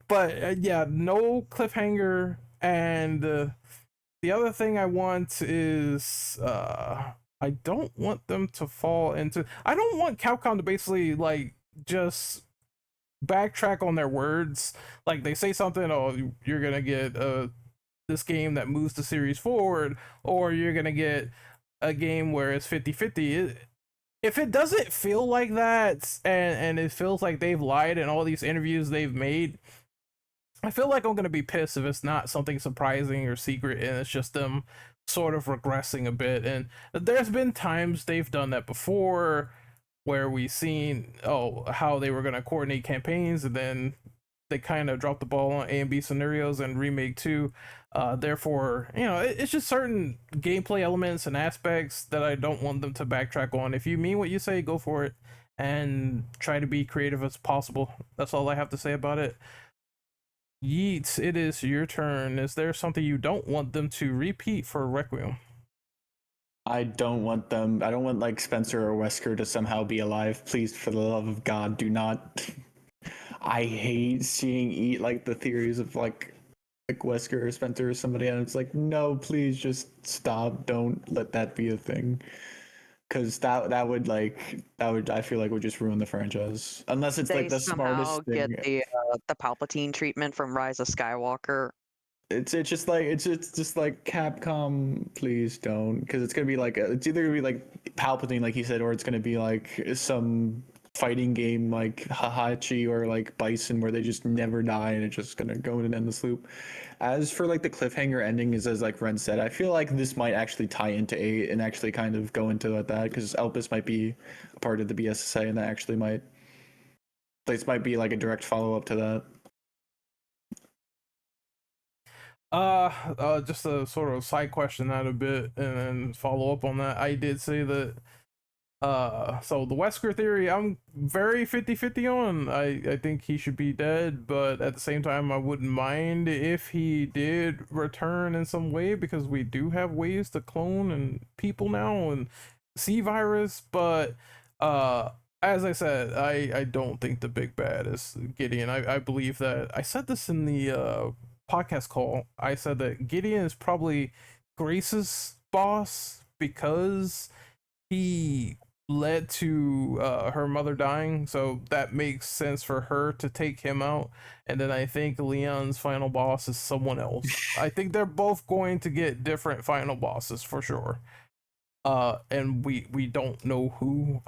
S1: But yeah, no cliffhanger. And the other thing I want is I don't want them to fall into. I don't want Capcom to basically like just backtrack on their words. Like they say something, oh, you're gonna get this game that moves the series forward, or you're gonna get a game where it's 50-50. If it doesn't feel like that, and it feels like they've lied in all these interviews they've made, I feel like I'm gonna be pissed if it's not something surprising or secret and it's just them sort of regressing a bit. And there's been times they've done that before where we've seen how they were gonna coordinate campaigns and then they kind of dropped the ball on A and B scenarios and Remake 2. Therefore, it's just certain gameplay elements and aspects that I don't want them to backtrack on. If you mean what you say, go for it and try to be creative as possible. That's all I have to say about it. Yeats, it is your turn. Is there something you don't want them to repeat for Requiem?
S4: I don't want them. I don't want like Spencer or Wesker to somehow be alive. Please, for the love of God, do not. I hate seeing like the theories of like Wesker or Spencer or somebody, and it's like, no, please just stop. Don't let that be a thing. Because that would I feel like would just ruin the franchise unless it's like
S2: They
S4: the
S2: somehow
S4: smartest
S2: get
S4: thing.
S2: the Palpatine treatment from Rise of Skywalker.
S4: It's just like it's just like Capcom, please don't, because it's gonna be like it's either gonna be like Palpatine, like you said, or it's gonna be like some fighting game like Hahachi or like Bison where they just never die and it's just gonna go in an endless loop. As for like the cliffhanger ending, is as like Ren said, I feel like this might actually tie into 8 and actually kind of go into that because Elpis might be a part of the BSSA and that actually might this might be like a direct follow up to that.
S1: Just a sort of side question that a bit and then follow up on that. I did say that so the Wesker theory I'm very 50-50 on. I think he should be dead, but at the same time I wouldn't mind if he did return in some way because we do have ways to clone and people now and C virus, but as I said, I don't think the big bad is Gideon. I believe that I said this in the podcast call. I said that Gideon is probably Grace's boss because he led to her mother dying, so that makes sense for her to take him out. And then I think Leon's final boss is someone else. I think they're both going to get different final bosses for sure. And we don't know who.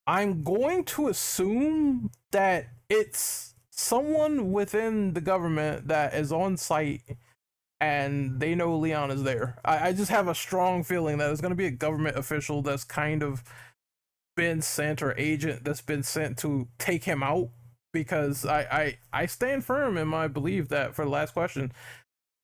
S1: I'm going to assume that it's someone within the government that is on site and they know Leon is there. I just have a strong feeling that it's going to be a government official that's kind of been sent, or agent that's been sent to take him out, because I stand firm in my belief that for the last question,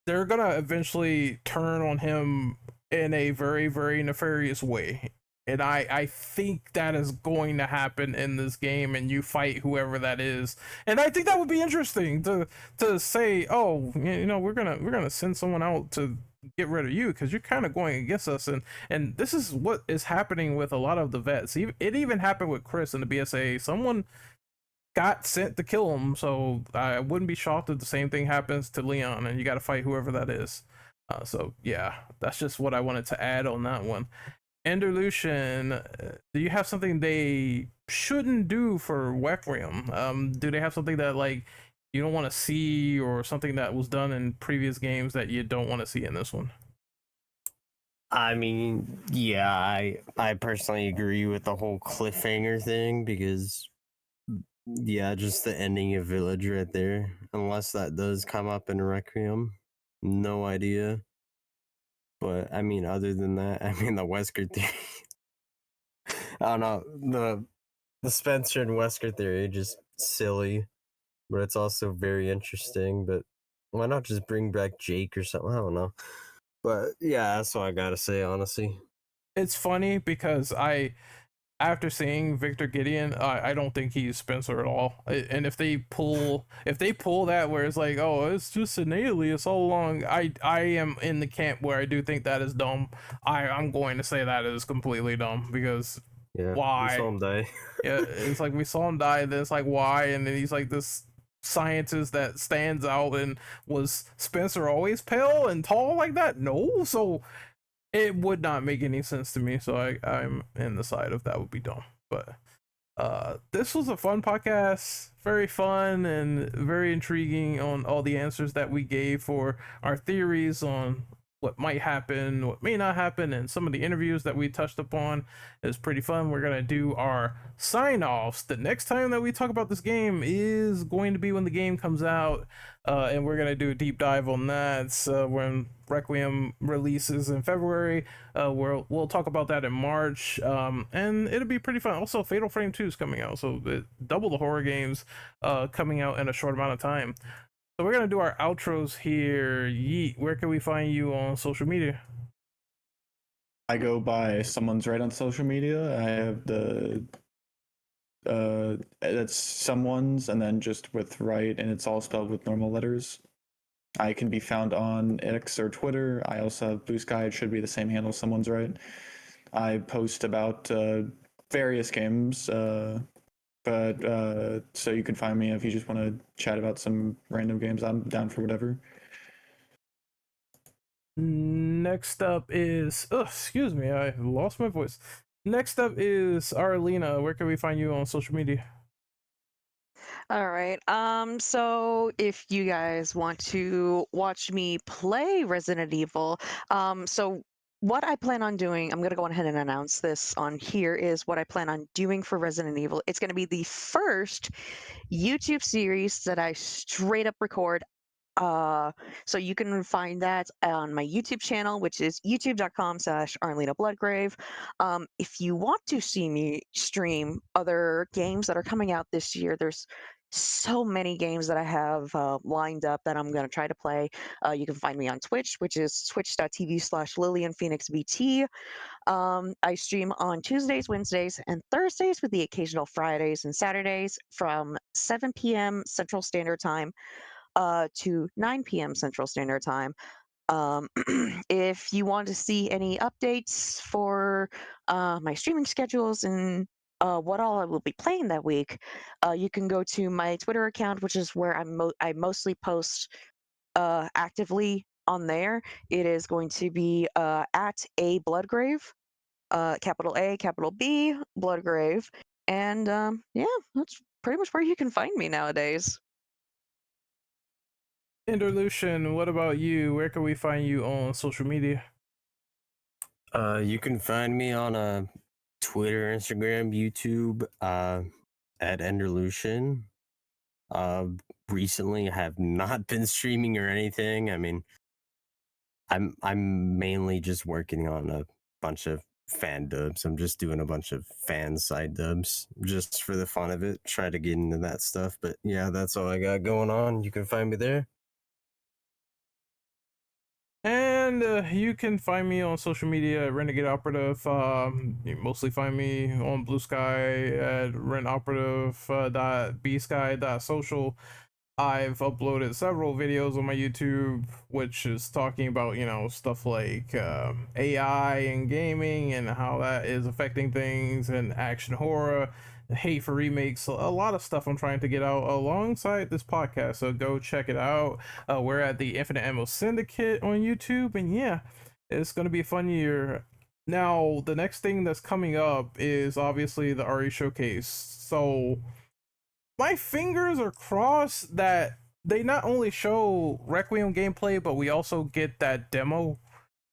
S1: they're going to eventually turn on him in a very, very nefarious way. And I think that is going to happen in this game, and you fight whoever that is. And I think that would be interesting to say, oh, we're gonna send someone out to get rid of you because you're kind of going against us. And this is what is happening with a lot of the vets. It even happened with Chris in the BSA. Someone got sent to kill him, so I wouldn't be shocked if the same thing happens to Leon, and you got to fight whoever that is. So yeah, that's just what I wanted to add on that one. Enderlucian, do you have something they shouldn't do for Requiem? Do they have something that like you don't want to see, or something that was done in previous games that you don't want to see in this one?
S3: I mean, yeah, I personally agree with the whole cliffhanger thing because, yeah, just the ending of Village right there. Unless that does come up in Requiem, no idea. But I mean, other than that, I mean, the Wesker theory. I don't know, the Spencer and Wesker theory just silly, but it's also very interesting. But why not just bring back Jake or something? I don't know. But yeah, that's all I gotta say, honestly.
S1: It's funny because after seeing Victor Gideon, I don't think he's Spencer at all. And if they pull that where it's like, oh, it's just an alias all along, I am in the camp where I do think that is dumb. I'm going to say that is completely dumb because
S3: Yeah,
S1: why?
S3: we saw him die.
S1: Yeah, it's like we saw him die. Then it's like why? And then he's like this scientist that stands out. And was Spencer always pale and tall like that? No, so it would not make any sense to me. So I'm in the side of that would be dumb. But this was a fun podcast, very fun and very intriguing on all the answers that we gave for our theories on what might happen, what may not happen, and some of the interviews that we touched upon is pretty fun. We're gonna do our sign-offs. The next time that we talk about this game is going to be when the game comes out, and we're gonna do a deep dive on that. So when Requiem releases in February, we'll talk about that in March, and it'll be pretty fun. Also, Fatal Frame 2 is coming out, so double the horror games coming out in a short amount of time. So we're gonna do our outros here. Yeet, where can we find you on social media?
S4: I go by someone's right on social media. I have the that's someone's and then just with right, and it's all spelled with normal letters. I can be found on X or Twitter. I also have Blue Sky. It should be the same handle. Someone's right. I post about various games, but so you can find me if you just want to chat about some random games. I'm down for whatever.
S1: Next up is, oh, excuse me, I lost my voice. Next up is Arlena. Where can we find you on social media?
S2: All right. So if you guys want to watch me play Resident Evil, so what I plan on doing, I'm gonna go ahead and announce this on here, is what I plan on doing for Resident Evil. It's gonna be the first YouTube series that I straight up record. So you can find that on my YouTube channel, which is youtube.com/Arlena Bloodgrave. If you want to see me stream other games that are coming out this year, there's so many games that I have lined up that I'm going to try to play. You can find me on Twitch, which is twitch.tv/LillianPhoenixVT. I stream on Tuesdays, Wednesdays, and Thursdays, with the occasional Fridays and Saturdays from 7 p.m. Central Standard Time to 9 p.m. Central Standard Time. If you want to see any updates for my streaming schedules and what all I will be playing that week, you can go to my Twitter account, which is where I mostly post actively on there. It is going to be at a Bloodgrave, capital A, capital B, Bloodgrave, and yeah, that's pretty much where you can find me nowadays.
S1: Interlution, what about you? Where can we find you on social media?
S3: You can find me on Twitter, Instagram, YouTube, at Enderlution. Recently I have not been streaming or anything. I mean, I'm mainly just working on a bunch of fan dubs. I'm just doing a bunch of fan side dubs just for the fun of it. Try to get into that stuff, but yeah, that's all I got going on. You can find me there.
S1: And you can find me on social media at Renegade Operative. You mostly find me on Blue Sky at rentoperative.bsky.social. I've uploaded several videos on my YouTube, which is talking about, stuff like AI and gaming and how that is affecting things, and action horror, hate for remakes, a lot of stuff I'm trying to get out alongside this podcast. So go check it out. We're at the Infinite Ammo Syndicate on YouTube, and yeah, it's going to be a fun year. Now, the next thing that's coming up is obviously the RE Showcase. So my fingers are crossed that they not only show Requiem gameplay, but we also get that demo.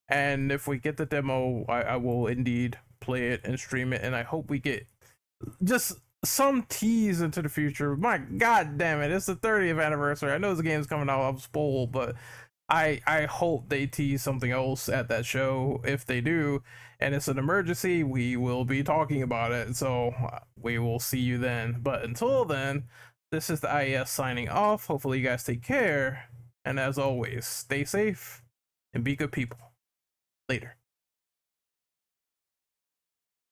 S1: And if we get the demo, I will indeed play it and stream it. And I hope we get just some tease into the future. My god damn it, it's the 30th anniversary. I know the game's coming out, I'm spoiled, but I hope they tease something else at that show. If they do, and it's an emergency, we will be talking about it. So we will see you then. But until then, this is the IES signing off. Hopefully you guys take care. And as always, stay safe and be good people. Later.